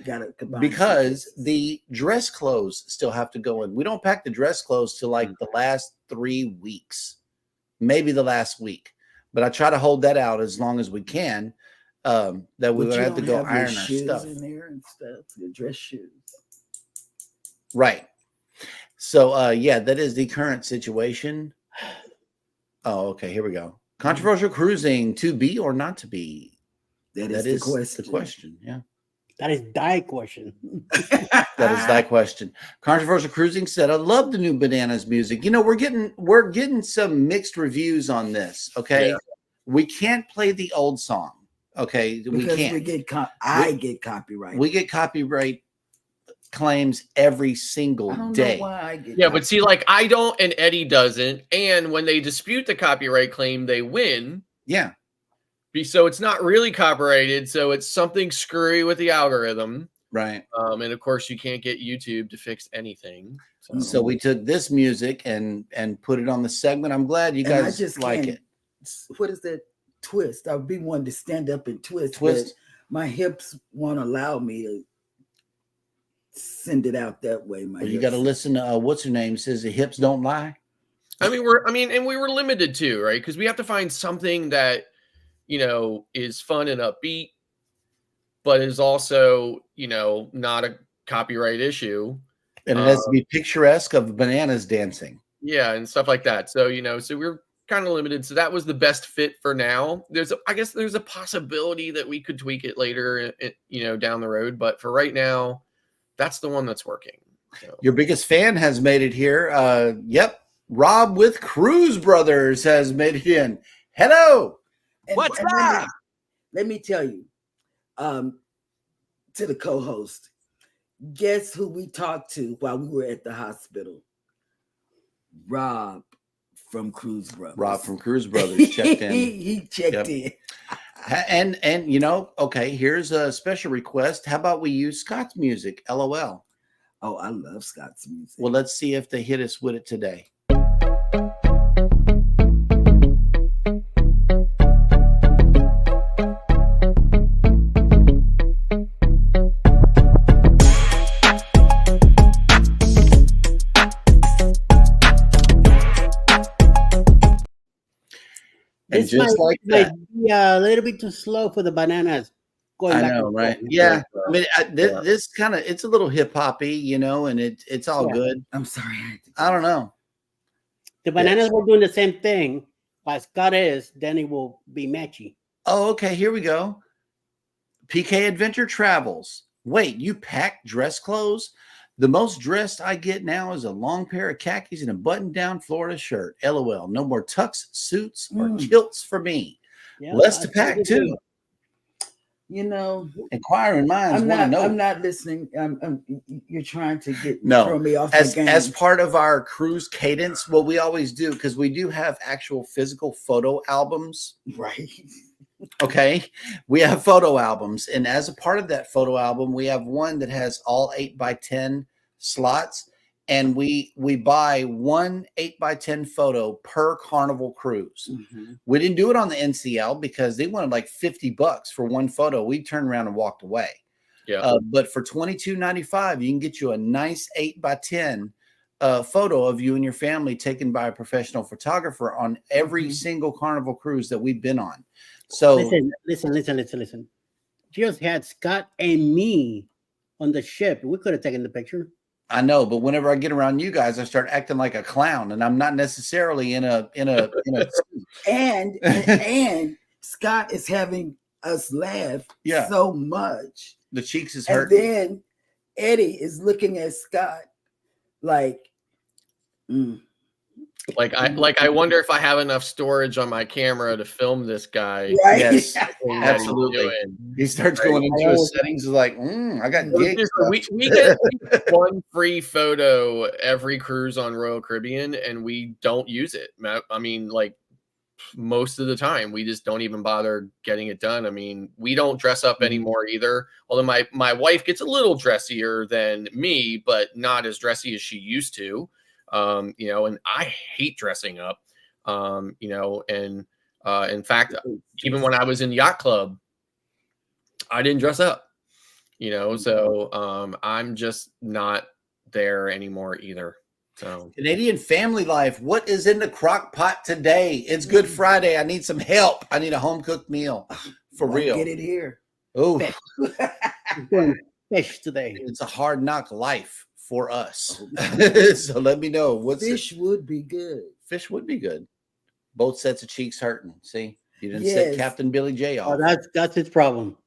because the dress clothes still have to go in. We don't pack the dress clothes till like the last 3 weeks, maybe the last week. But I try to hold that out as long as we can. That we would have to go iron our stuff in there and stuff, the dress shoes. Right. So yeah, that is the current situation. Oh, okay, here we go. Controversial cruising, to be or not to be? That is the question. Yeah. That is thy question. That is thy question. Controversial cruising said, "I love the new Bananas music." You know, we're getting some mixed reviews on this. Okay. Yeah. We can't play the old song. Okay, because we can't. I get copyright. We get copyright claims every single day. Know why I get but see, like I don't, and Eddie doesn't, and when they dispute the copyright claim, they win. Yeah. So it's not really copyrighted. So it's something screwy with the algorithm, right? And of course, you can't get YouTube to fix anything. So we took this music and put it on the segment. I'm glad you guys just like it. What is that? Twist. I'll be one to stand up and twist. My hips won't allow me to send it out that way. You got to listen to what's her name says the hips don't lie. I mean, we were limited too, right? Because we have to find something that, you know, is fun and upbeat, but is also, you know, not a copyright issue. And it has to be picturesque of bananas dancing. Yeah, and stuff like that. So, you know, so we're kind of limited. So that was the best fit for now. I guess there's a possibility that we could tweak it later, you know, down the road. But for right now, that's the one that's working. So. Your biggest fan has made it here. Yep. Rob with Cruise Brothers has made it in. Hello. What's up? Let me tell you, to the co-host, guess who we talked to while we were at the hospital? Rob from Cruise Brothers. Rob from Cruise Brothers checked in. He checked in. And you know, okay, here's a special request. How about we use Scott's music? LOL. Oh, I love Scott's music. Well, let's see if they hit us with it today. And just like that, a little bit too slow for the bananas. I know, right? Yeah, I mean, this kind of it's a little hip hoppy, you know, and it's all good. I'm sorry, I don't know. The bananas were doing the same thing, but Scott is, then it will be matchy. Oh, okay. Here we go. PK Adventure Travels. Wait, you pack dress clothes? The most dressed I get now is a long pair of khakis and a button-down Florida shirt. LOL. No more tux, suits, or kilts for me. Yeah, Less to pack too. You know, Inquiring minds want to know. I'm not listening. You're trying to throw me off as, the game. as part of our cruise cadence, what we always do, because we do have actual physical photo albums. Right. Okay. We have photo albums. And as a part of that photo album, we have one that has all 8x10 slots. And we buy one 8x10 photo per Carnival cruise. Mm-hmm. We didn't do it on the NCL because they wanted like $50 for one photo. We turned around and walked away. Yeah. But for $22.95, you can get you a nice 8x10 photo of you and your family taken by a professional photographer on every single Carnival cruise that we've been on. So listen. Just had Scott and me on the ship. We could have taken the picture. I know, but whenever I get around you guys, I start acting like a clown, and I'm not necessarily in a and Scott is having us laugh so much. The cheeks is And hurting. then Eddie is looking at Scott like, I wonder if I have enough storage on my camera to film this guy. right? Yes, Absolutely. absolutely. He starts going into his settings, like, I got gigs. We get one free photo every cruise on Royal Caribbean, and we don't use it. I mean, like most of the time, we just don't even bother getting it done. I mean, we don't dress up anymore either. Although my wife gets a little dressier than me, but not as dressy as she used to. And I hate dressing up, and in fact, even when I was in yacht club, I didn't dress up, so I'm just not there anymore either. So Canadian family life. What is in the crock pot today? It's Good Friday. I need some help. I need a home cooked meal for real. Get it here. Oh, Fish today. it's a hard knock life for us. So let me know. Fish would be good. Fish would be good. Both sets of cheeks hurting. See, you didn't set Captain Billy J off. Oh, that's his problem.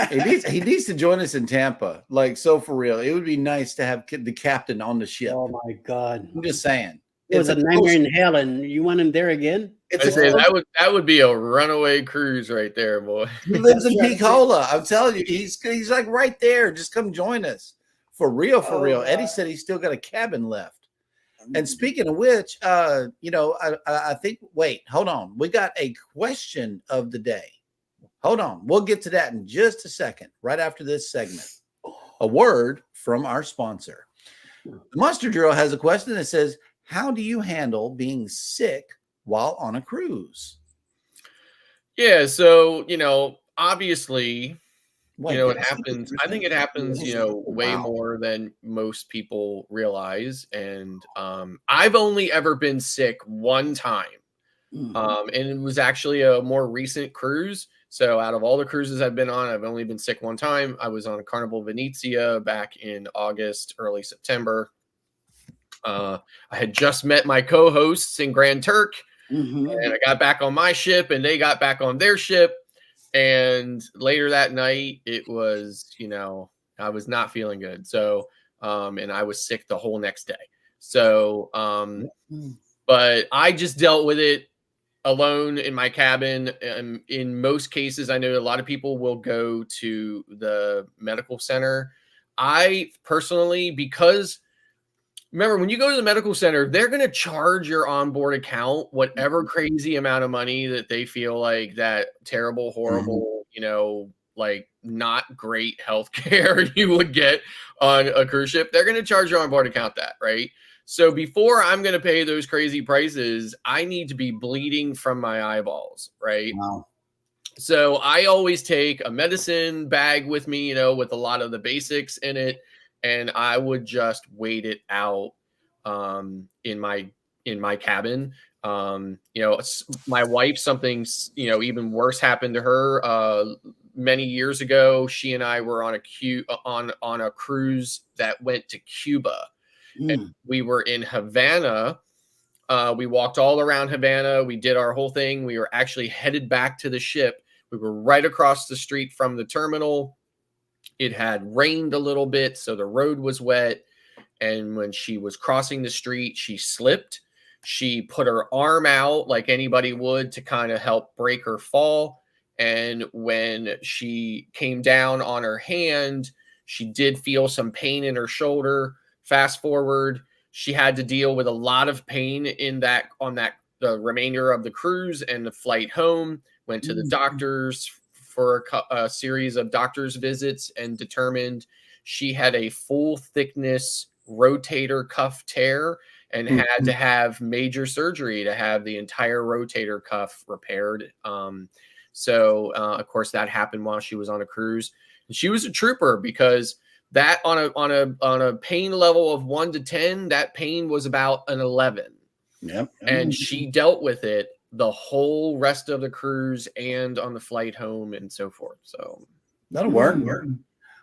He needs to join us in Tampa. Like, so for real, it would be nice to have the captain on the ship. Oh my God! I'm just saying, It was a nightmare in hell, and you want him there again? that would be a runaway cruise right there, boy. He lives in Picola. I'm telling you, he's like right there. Just come join us. For real, for real. Eddie said he's still got a cabin left. And speaking of which, I think, wait, hold on. We got a question of the day. Hold on. We'll get to that in just a second, right after this segment. A word from our sponsor. The Monster Drill has a question that says, how do you handle being sick while on a cruise? Yeah, so, obviously, it happens. I think it happens, way more than most people realize. And I've only ever been sick one time. And it was actually a more recent cruise. So out of all the cruises I've been on, I've only been sick one time. I was on Carnival Venezia back in August, early September. I had just met my co-hosts in Grand Turk, and I got back on my ship, and they got back on their ship. And later that night, it was, I was not feeling good. So, and I was sick the whole next day. So, but I just dealt with it alone in my cabin. In most cases, I know a lot of people will go to the medical center. I personally, because remember, when you go to the medical center, they're going to charge your onboard account whatever crazy amount of money that they feel like that terrible, horrible, like not great healthcare you would get on a cruise ship. They're going to charge your onboard account that, right? So before I'm going to pay those crazy prices, I need to be bleeding from my eyeballs, right? Wow. So I always take a medicine bag with me, with a lot of the basics in it. And I would just wait it out in my cabin. My wife, something even worse happened to her many years ago. She and I were on a cruise that went to Cuba, and we were in Havana We walked all around Havana. We did our whole thing. We were actually headed back to the ship. We were right across the street from the terminal. It had rained a little bit, so the road was wet. And when she was crossing the street, she slipped. She put her arm out like anybody would to kind of help break her fall. And when she came down on her hand, she did feel some pain in her shoulder. Fast forward, she had to deal with a lot of pain the remainder of the cruise and the flight home. Went to the doctors for a series of doctor's visits and determined she had a full thickness rotator cuff tear and had to have major surgery to have the entire rotator cuff repaired. So of course that happened while she was on a cruise. And she was a trooper because that on a pain level of 1 to 10, that pain was about an 11. Yep. And she dealt with it the whole rest of the cruise and on the flight home and so forth. So that'll work.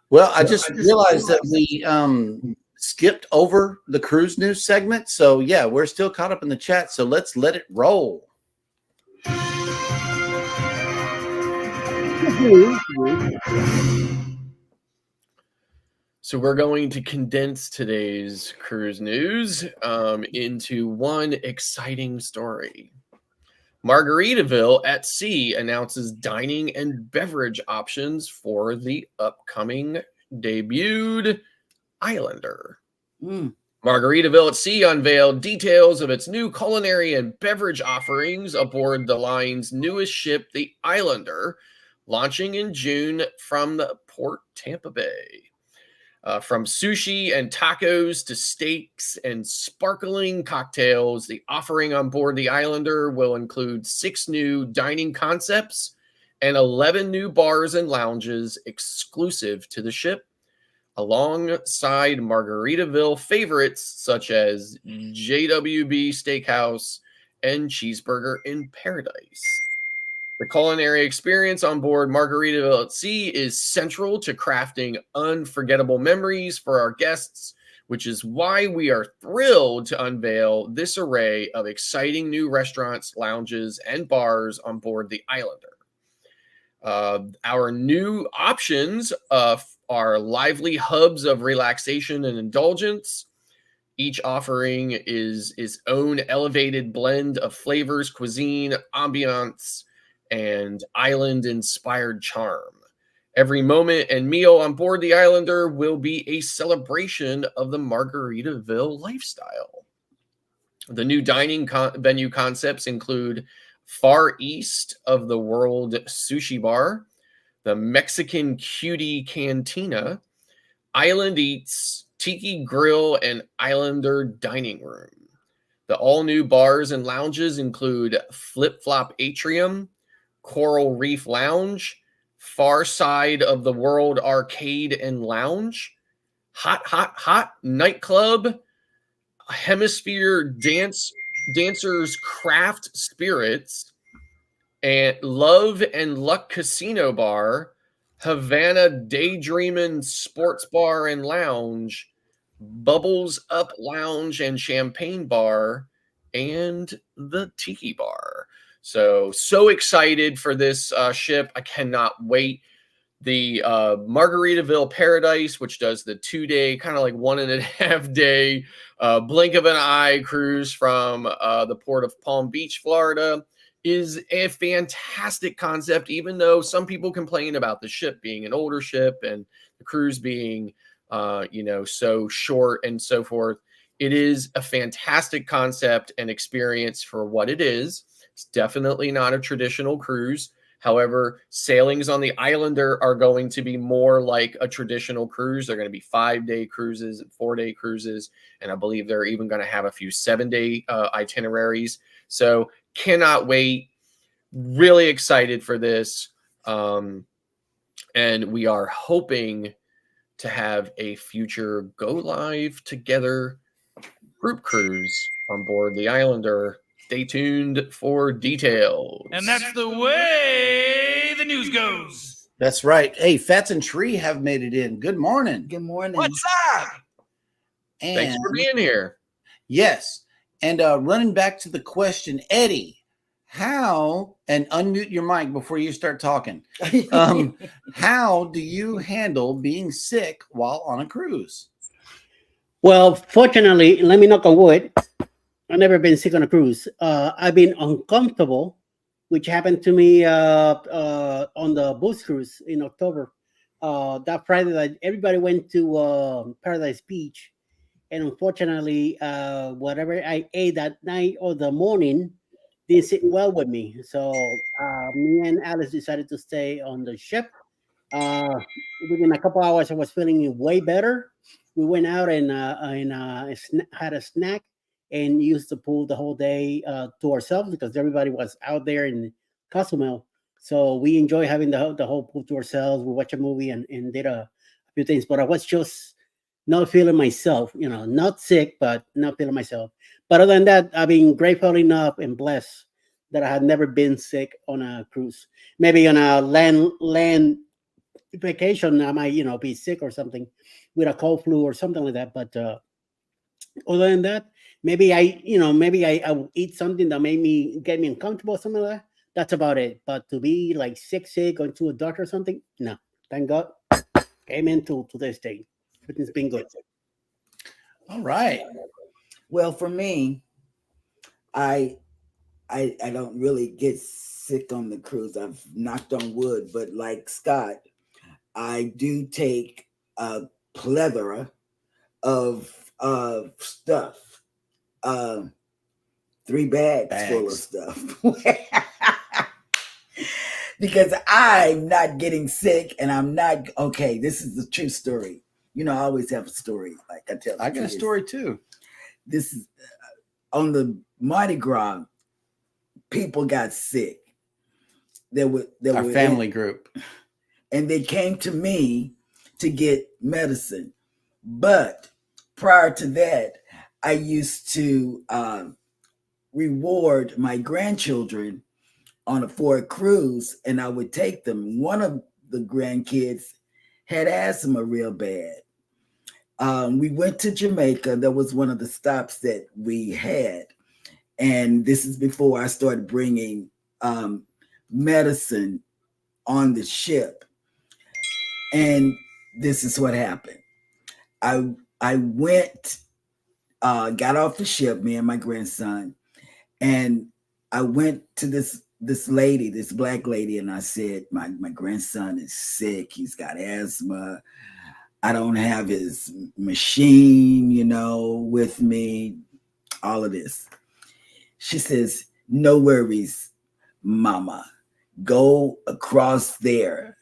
Well, I just realized that we skipped over the cruise news segment. So yeah, we're still caught up in the chat. So let's let it roll. So we're going to condense today's cruise news into one exciting story. Margaritaville at Sea announces dining and beverage options for the upcoming debuted Islander. Margaritaville at Sea unveiled details of its new culinary and beverage offerings aboard the line's newest ship, the Islander, launching in June from the Port Tampa Bay. From sushi and tacos to steaks and sparkling cocktails, the offering on board the Islander will include 6 new dining concepts and 11 new bars and lounges exclusive to the ship, alongside Margaritaville favorites such as JWB Steakhouse and Cheeseburger in Paradise. The culinary experience on board Margaritaville at Sea is central to crafting unforgettable memories for our guests, which is why we are thrilled to unveil this array of exciting new restaurants, lounges, and bars on board the Islander. Our new options are lively hubs of relaxation and indulgence. Each offering is its own elevated blend of flavors, cuisine, ambiance, and island-inspired charm. Every moment and meal on board the Islander will be a celebration of the Margaritaville lifestyle. The new dining venue concepts include Far East of the World Sushi Bar, the Mexican Cutie Cantina, Island Eats, Tiki Grill, and Islander Dining Room. The all-new bars and lounges include Flip Flop Atrium, Coral Reef Lounge, Far Side of the World Arcade and Lounge, Hot Nightclub, Hemisphere Dancers Craft Spirits, and Love and Luck Casino Bar, Havana Daydreamin' Sports Bar and Lounge, Bubbles Up Lounge and Champagne Bar, and the Tiki Bar. So excited for this ship. I cannot wait. The Margaritaville Paradise, which does the 2-day, kind of like 1.5 day blink of an eye cruise from the port of Palm Beach, Florida, is a fantastic concept, even though some people complain about the ship being an older ship and the cruise being, so short and so forth. It is a fantastic concept and experience for what it is. It's definitely not a traditional cruise. However, sailings on the Islander are going to be more like a traditional cruise. They're going to be 5-day cruises and 4-day cruises. And I believe they're even going to have a few 7-day itineraries. So cannot wait. Really excited for this. And we are hoping to have a future Go Live Together group cruise on board the Islander. Stay tuned for details. And that's the way the news goes. That's right. Hey, Fats and Tree have made it in. Good morning. Good morning. What's up? And Thanks for being here. yes. And running back to the question, Eddie, how, and unmute your mic before you start talking. How do you handle being sick while on a cruise? Well, fortunately, let me knock on wood. I've never been sick on a cruise. I've been uncomfortable, which happened to me on the boost cruise in October. That Friday, that everybody went to Paradise Beach, and unfortunately, whatever I ate that night or the morning didn't sit well with me. So me and Alice decided to stay on the ship. Uh, Within a couple hours, I was feeling way better. We went out and had a snack and used the pool the whole day to ourselves because everybody was out there in Cozumel. So we enjoy having the whole pool to ourselves. We watched a movie and did a few things, but I was just not feeling myself, not sick, but not feeling myself. But other than that, I've been grateful enough and blessed that I had never been sick on a cruise. Maybe on a land vacation, I might, be sick or something with a cold flu or something like that. But other than that, maybe I will eat something that made me get me uncomfortable, or something like that. That's about it. But to be like sick, going to a doctor or something, no. Thank God, came into to this day. Everything's been good. All right. Well, for me, I I don't really get sick on the cruise. I've knocked on wood, but like Scott, I do take a plethora of stuff. 3 bags full of stuff. Because I'm not getting sick and I'm not okay. This is the true story. I always have a story. Like I tell. I got a story too. This is on the Mardi Gras. People got sick. There were Our family group, and they came to me to get medicine. But prior to that, I used to reward my grandchildren for a cruise, and I would take them. One of the grandkids had asthma real bad. We went to Jamaica. That was one of the stops that we had. And this is before I started bringing medicine on the ship. And this is what happened. I went, got off the ship, me and my grandson, and I went to this lady, this black lady, and I said, my grandson is sick. He's got asthma. I don't have his machine, with me, all of this. She says, no worries, mama. Go across there.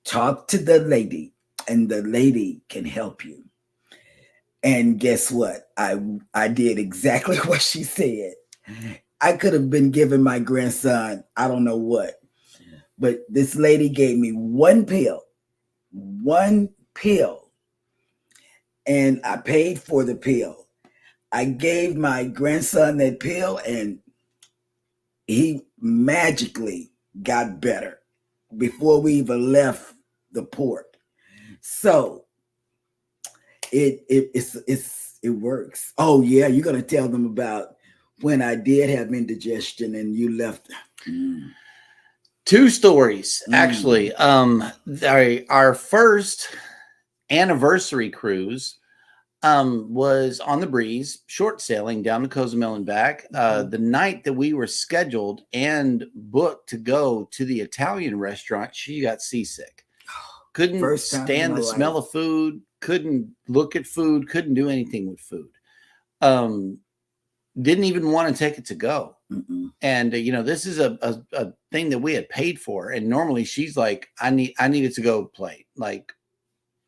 Talk to the lady, and the lady can help you. And guess what? I did exactly what she said. I could have been giving my grandson, I don't know what. But this lady gave me one pill. And I paid for the pill. I gave my grandson that pill and he magically got better before we even left the port. So it works. Oh yeah, you're gonna tell them about when I did have indigestion and you left. Two stories actually. Our first anniversary cruise was on the breeze, short sailing down to Cozumel and back. The night that we were scheduled and booked to go to the Italian restaurant, she got seasick. Couldn't stand the smell of food, couldn't look at food, couldn't do anything with food. Didn't even want to take it to go. And this is a thing that we had paid for. And normally she's like, I need it to go plate. Like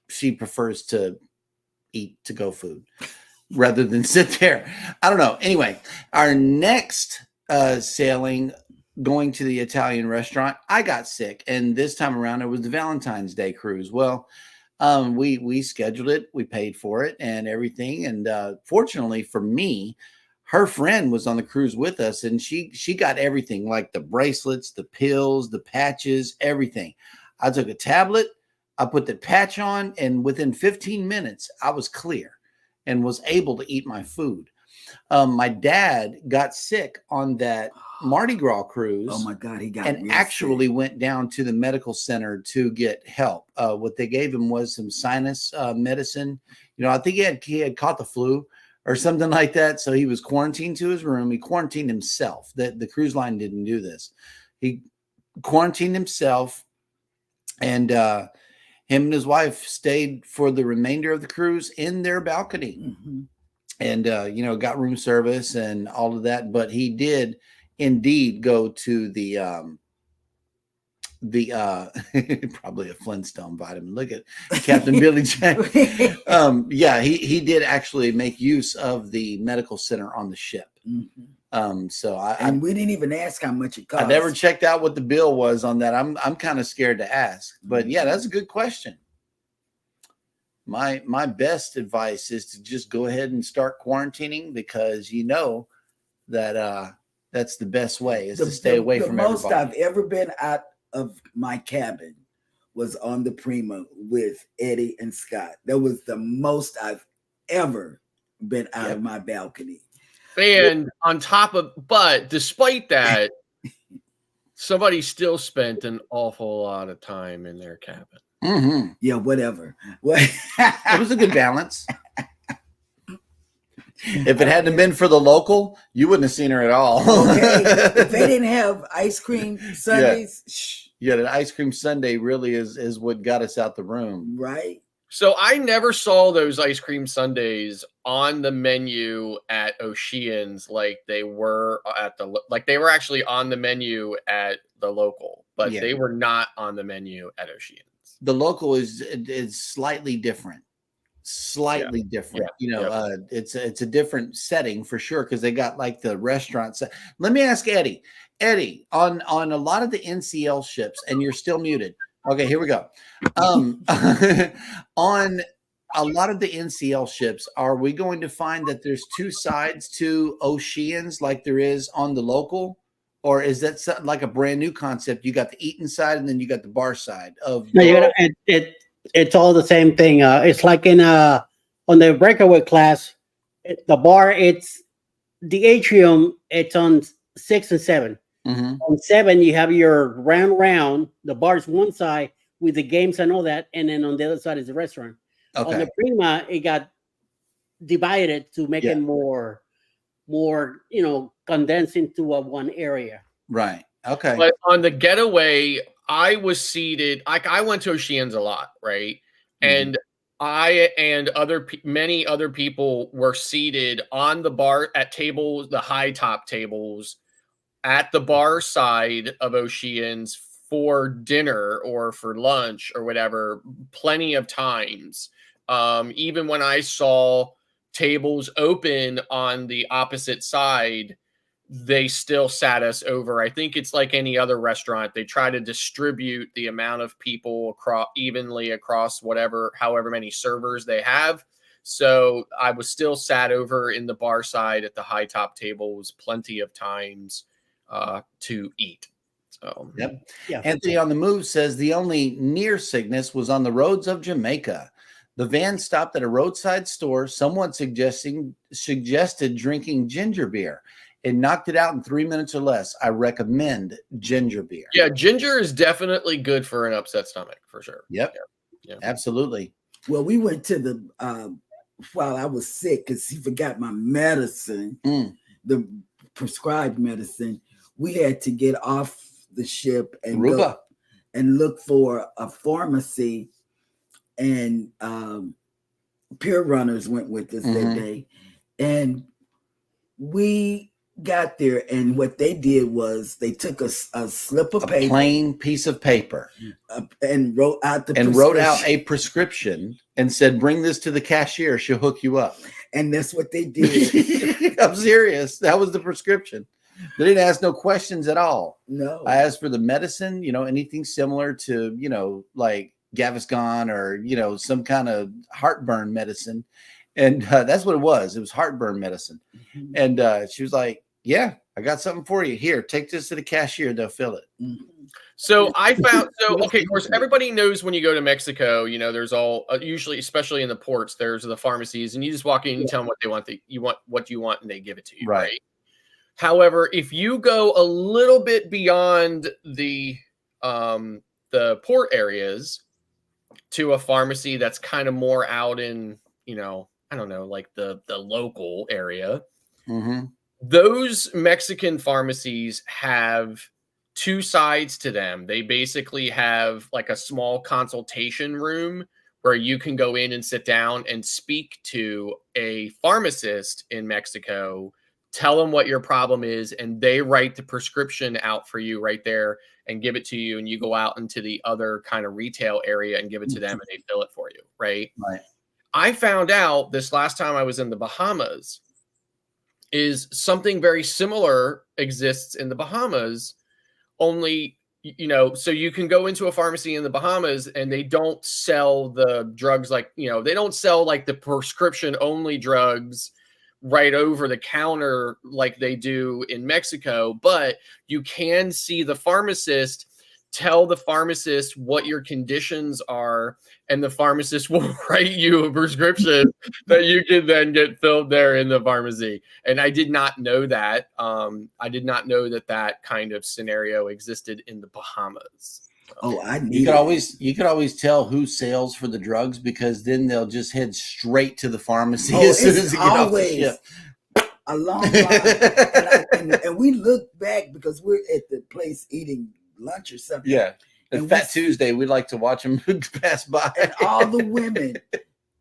she prefers to eat to go food rather than sit there. I don't know. Anyway, our next sailing going to the Italian restaurant, I got sick. And this time around, it was the Valentine's Day cruise. Well, we scheduled it, we paid for it and everything. And fortunately for me, her friend was on the cruise with us and she got everything, like the bracelets, the pills, the patches, everything. I took a tablet, I put the patch on, and within 15 minutes, I was clear and was able to eat my food. My dad got sick on that Mardi Gras cruise. Oh my God, he got and real actually sick. went down to the medical center to get help. What they gave him was some sinus medicine. You know, I think he had caught the flu or something like that. So he was quarantined to his room. He quarantined himself. The cruise line didn't do this. He quarantined himself, and him and his wife stayed for the remainder of the cruise in their balcony. Mhm. And you know, got room service and all of that. But he did indeed go to the probably a Flintstone vitamin. Look at Captain Billy Jack. Yeah, he did actually make use of the medical center on the ship. Mhm. So And we didn't even ask how much it cost. I never checked out what the bill was on that. I'm kind of scared to ask, but yeah, that's a good question. My best advice is to just go ahead and start quarantining, because you know that that's the best way is to stay away from the most everybody. I've ever been out of my cabin was on the Prima with Eddie and Scott. That was the most I've ever been out of my balcony. And on top of, but despite that, somebody still spent an awful lot of time in their cabin. Mm-hmm. Yeah, whatever. It was a good balance. If it hadn't been for the local, you wouldn't have seen her at all. Okay. If they didn't have ice cream Sundays, yeah, that ice cream sundae really is what got us out the room. right? So I never saw those ice cream sundaes on the menu at Oceans like they were at they were actually on the menu at the local, but they were not on the menu at Oceans. The local is slightly different. Slightly different. You know, it's a different setting for sure, because they got like the restaurant set. Let me ask Eddie. Eddie, on a lot of the NCL ships, and you're still muted. Okay, here we go. On a lot of the NCL ships, are we going to find that there's two sides to Oceans like there is on the local? Or is that like a brand new concept? You got the eating side and then you got the bar side of. No, it's all the same thing. It's like on the breakaway class, the bar, it's the atrium. It's on 6 and 7. Mm-hmm. On 7, you have your round. The bar's one side with the games and all that, and then on the other side is the restaurant. Okay. On the Prima, it got divided to make it more, condensed into one area. Right. Okay. But on the getaway, I was seated. I went to Oceans a lot, right? And I and many other people were seated on the bar at tables, the high top tables, at the bar side of Oceans for dinner or for lunch or whatever, plenty of times. Even when I saw tables open on the opposite side, they still sat us over. I think it's like any other restaurant. They try to distribute the amount of people evenly across however many servers they have. So I was still sat over in the bar side at the high top tables plenty of times to eat. So, yep. Yeah. Anthony on the Move says the only near sickness was on the roads of Jamaica. The van stopped at a roadside store. Someone suggested drinking ginger beer. It knocked it out in 3 minutes or less. I recommend ginger beer. Yeah, ginger is definitely good for an upset stomach, for sure. Yep. Yeah. Absolutely. Well, we went to the while I was sick, because he forgot my medicine, the prescribed medicine. We had to get off the ship and go and look for a pharmacy, and peer runners went with us that day, and we got there, and what they did was they took a slip of paper, plain piece of paper, and wrote out a prescription and said, "Bring this to the cashier; she'll hook you up." And that's what they did. I'm serious. That was the prescription. They didn't ask no questions at all. No. I asked for the medicine, anything similar to, like Gaviscon or, some kind of heartburn medicine. And that's what it was. It was heartburn medicine. Mm-hmm. And she was like, yeah, I got something for you. Here, take this to the cashier. They'll fill it. Mm-hmm. So I found okay. Of course, everybody knows when you go to Mexico, you know, there's all usually, especially in the ports, there's the pharmacies, and you just walk in and you tell them what they want. You want what you want, and they give it to you, right? However, if you go a little bit beyond the port areas to a pharmacy that's kind of more out in, you know, I don't know, like the local area, those Mexican pharmacies have two sides to them. They basically have like a small consultation room where you can go in and sit down and speak to a pharmacist in Mexico, tell them what your problem is, and they write the prescription out for you right there and give it to you. And you go out into the other kind of retail area and give it to them, and they fill it for you. Right. I found out this last time I was in the Bahamas is something very similar exists in the Bahamas, only, you know, so you can go into a pharmacy in the Bahamas and they don't sell the drugs like, you know, they don't sell like the prescription only drugs right over the counter like they do in Mexico, but you can see the pharmacist tell the pharmacist what your conditions are, and the pharmacist will write you a prescription that you can then get filled there in the pharmacy. And I did not know that. I did not know that that kind of scenario existed in the Bahamas. Oh, you could always tell who sales for the drugs, because then they'll just head straight to the pharmacy as soon as they get off the ship. A long line. And we look back because we're at the place eating lunch or something. Yeah. And Fat Tuesday, we like to watch them pass by. And all the women,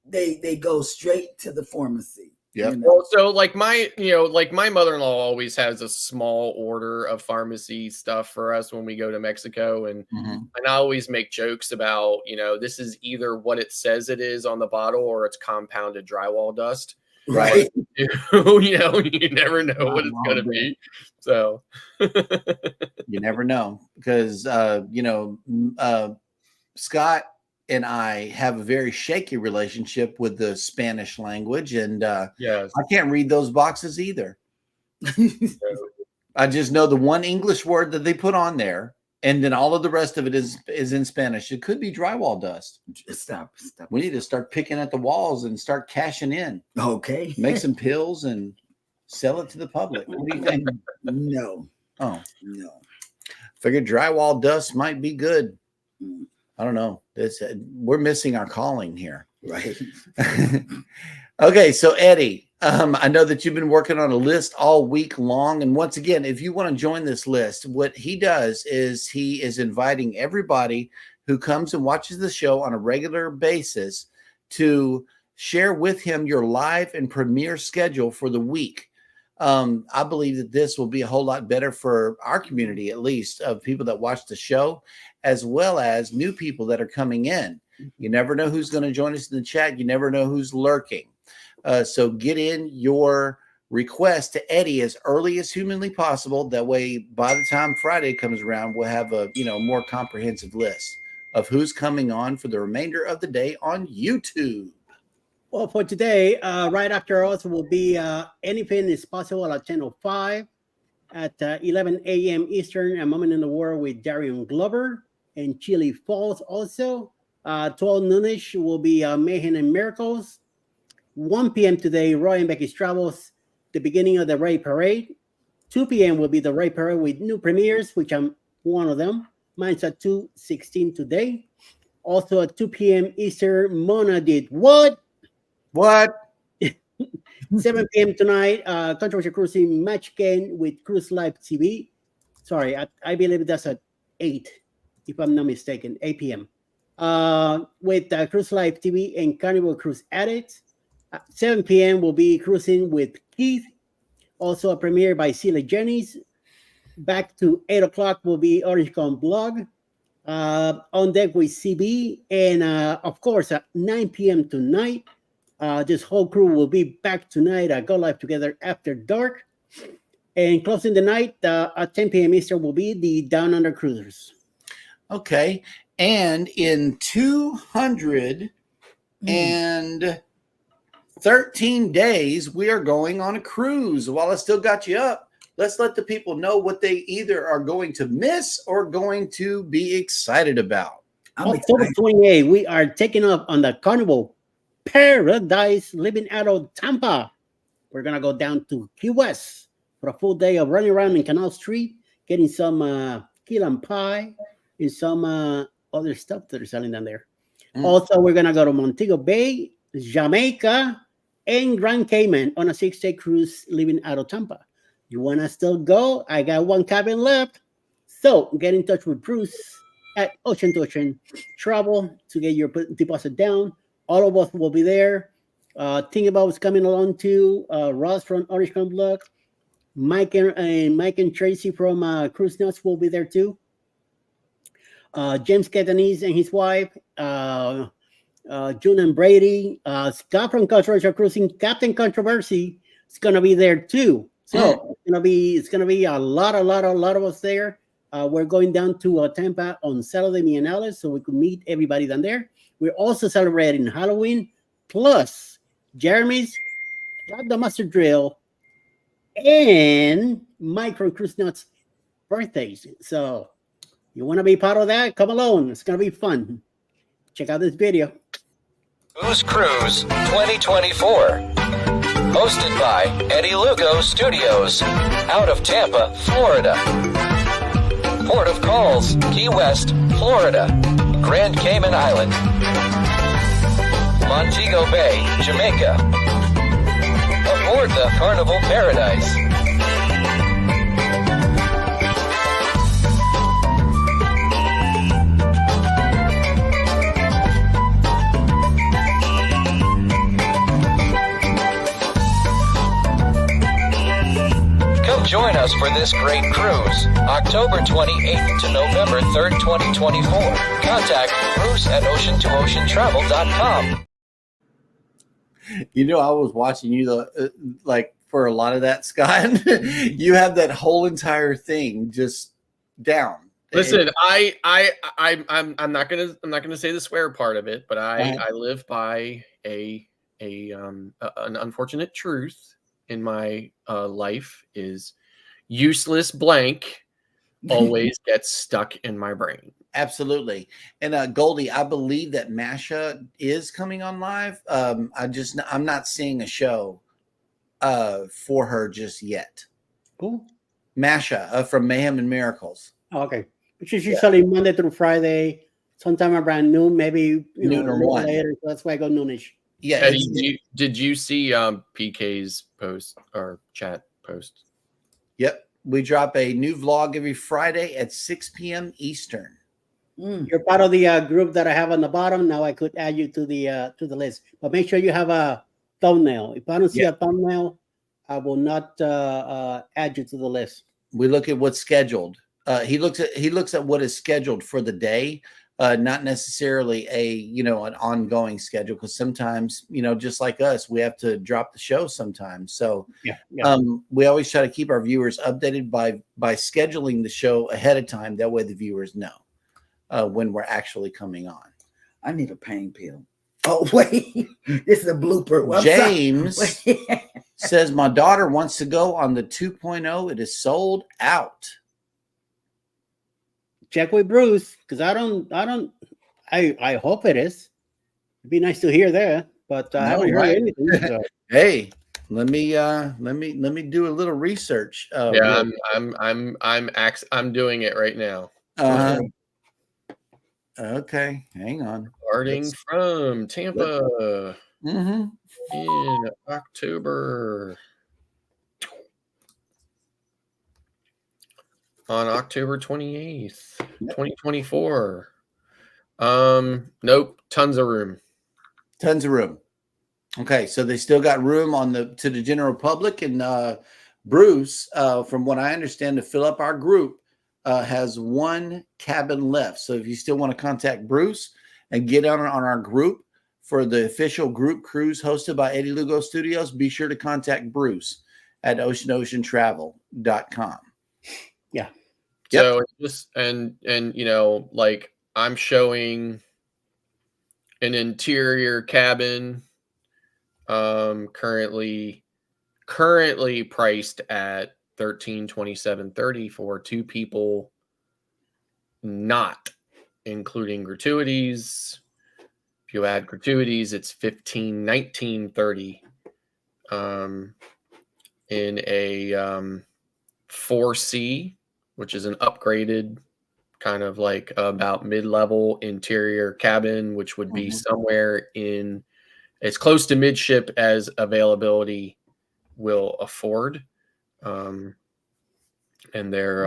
they go straight to the pharmacy. Yeah. You know? Well, so like my mother-in-law always has a small order of pharmacy stuff for us when we go to Mexico. And I always make jokes about, you know, this is either what it says it is on the bottle or it's compounded drywall dust. Right. You know, you never know what it's going to be. So you never know, because, Scott and I have a very shaky relationship with the Spanish language. And yes. I can't read those boxes either. I just know the one English word that they put on there. And then all of the rest of it is in Spanish. It could be drywall dust. Stop. We need to start picking at the walls and start cashing in. Okay. Make some pills and sell it to the public. What do you think? No. Oh, no. Figured drywall dust might be good. I don't know. We're missing our calling here. Right. Okay, so Eddie, I know that you've been working on a list all week long. And once again, if you want to join this list, what he does is he is inviting everybody who comes and watches the show on a regular basis to share with him your live and premiere schedule for the week. I believe that this will be a whole lot better for our community, at least, of people that watch the show, as well as new people that are coming in. You never know who's going to join us in the chat. You never know who's lurking. So get in your request to Eddie as early as humanly possible. That way, by the time Friday comes around, we'll have a more comprehensive list of who's coming on for the remainder of the day on YouTube. Well, for today, right after us will be Anything is Possible at 10:05. At 11 a.m. Eastern, A Moment in the World with Darian Glover and Chili Falls also. 12 noonish will be Mayhem and Miracles. 1 p.m. today, Roy and Becky's Travels, the beginning of the Ray Parade. 2 p.m. will be the Ray Parade with new premieres, which I'm one of them. Mine's at 2:16 today. Also at 2 p.m. Eastern, Mona Did What? 7 p.m. tonight, Controversial Cruising Match Game with Cruise Live TV. Sorry, I believe that's at 8, if I'm not mistaken, 8 p.m. With Cruise Live TV and Carnival Cruise Addicts. 7 p.m. will be Cruising with Keith. Also a premiere by Celia Jennings. Back to 8 o'clock will be Orange Con Blog. On Deck with CB. And of course, at 9 p.m. tonight, this whole crew will be back tonight at Go Live Together After Dark. And closing the night at 10 p.m. Eastern will be the Down Under Cruisers. Okay. And in 213 days, we are going on a cruise. While I still got you up, let's let the people know what they either are going to miss or going to be excited about. I'm October excited. 28th, we are taking off on the Carnival Paradise living out of Tampa. We're going to go down to Key West for a full day of running around in Canal Street, getting some key lime pie and some other stuff that are selling down there. Also, we're going to go to Montego Bay, Jamaica, and Grand Cayman on a 6-day cruise leaving out of Tampa. You want to still go? I got one cabin left. So get in touch with Bruce at Ocean to Ocean Travel to get your deposit down. All of us will be there. Think about what's coming along too. Ross from Orange County Block, Mike and Tracy from Cruise Nuts will be there too. James Catanese and his wife, June and Brady, Scott from Cultural Cruising, Captain Controversy is gonna be there too. So it's gonna be a lot of us there. We're going down to Tampa on Saturday, me and Alice, so we could meet everybody down there. We're also celebrating Halloween, plus Jeremy's Got the Mustard Drill and Mike from Cruise Nuts birthdays. So you want to be part of that? Come along. It's gonna be fun. Check out this video. Who's Cruise 2024. Hosted by Eddie Lugo Studios, out of Tampa, Florida. Port of Calls, Key West, Florida. Grand Cayman Island. Montego Bay, Jamaica. Aboard the Carnival Paradise. Come join us for this great cruise, October 28th to November 3rd, 2024. Contact Bruce at ocean2oceantravel.com. You know, I was watching you like for a lot of that, Scott. You have that whole entire thing just down. Listen, I'm not gonna say the swear part of it, but I live by an unfortunate truth in my life is useless blank always gets stuck in my brain. Absolutely. And Goldie, I believe that Masha is coming on live. I'm not seeing a show for her just yet. Cool. Masha from Mayhem and Miracles. Oh, okay. Which is usually Monday through Friday, sometime around noon, maybe Noon or a little 1. later. So that's why I go noonish. Yeah. Eddie, did you see PK's post or chat post? Yep. We drop a new vlog every Friday at 6 p.m. Eastern. You're part of the group that I have on the bottom. Now I could add you to the list, but make sure you have a thumbnail. If I don't see a thumbnail, I will not add you to the list. We look at what's scheduled. He looks at what is scheduled for the day, not necessarily an ongoing schedule, because sometimes, just like us, we have to drop the show sometimes. So we always try to keep our viewers updated by scheduling the show ahead of time. That way the viewers know when we're actually coming on. I need a pain pill. Oh, wait. This is a blooper. Well, James says, my daughter wants to go on the 2.0. It is sold out. Check with Bruce, because I hope it is. It'd be nice to hear that, but I haven't heard anything. So. Hey, let me do a little research. I'm doing it right now. Okay, hang on. Starting from Tampa in October. On October 28th, 2024. Nope, tons of room. Tons of room. Okay, so they still got room to the general public, and Bruce, from what I understand, to fill up our group, has one cabin left. So if you still want to contact Bruce and get on our group for the official group cruise hosted by Eddie Lugo Studios, be sure to contact Bruce at oceanoceantravel.com. Yeah. So just and like I'm showing an interior cabin currently priced at $1327.30 for 2 people, not including gratuities. If you add gratuities, it's $1519.30. In a 4C, which is an upgraded kind of like about mid-level interior cabin, which would be somewhere in as close to midship as availability will afford. And there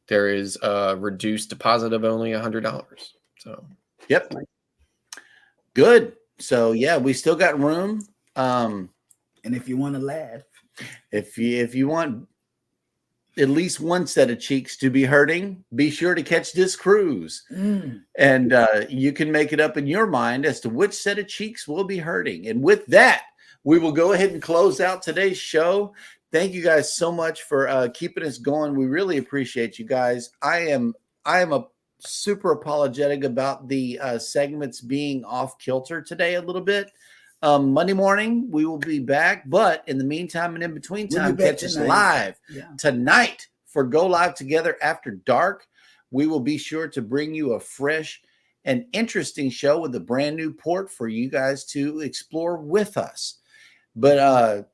is a reduced deposit of only $100. So Yep. Good. So yeah, we still got room. And if you want to laugh, If you want at least one set of cheeks to be hurting, be sure to catch this cruise. And you can make it up in your mind as to which set of cheeks will be hurting. And with that, we will go ahead and close out today's show. Thank you guys so much for keeping us going. We really appreciate you guys. I am a super apologetic about the segments being off kilter today a little bit. Monday morning, we will be back. But in the meantime and in between time, catch us live tonight for Go Live Together After Dark. We will be sure to bring you a fresh and interesting show with a brand new port for you guys to explore with us. But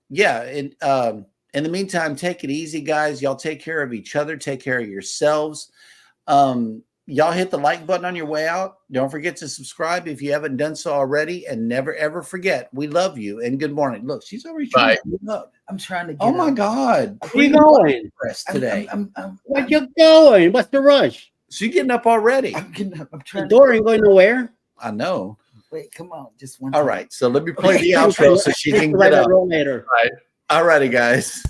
in the meantime, take it easy, guys. Y'all take care of each other. Take care of yourselves. Y'all hit the like button on your way out. Don't forget to subscribe if you haven't done so already. And never, ever forget, we love you. And good morning. Look, she's already trying to get up. I'm trying to get Oh, my up. God. Where you going? Today. Where you going? What's the rush? She's getting up already. I'm getting up. I'm The trying door ain't going nowhere. I know. wait, come on. Just one All time. right. So let me play the outro so she can get up. Later. All righty, guys.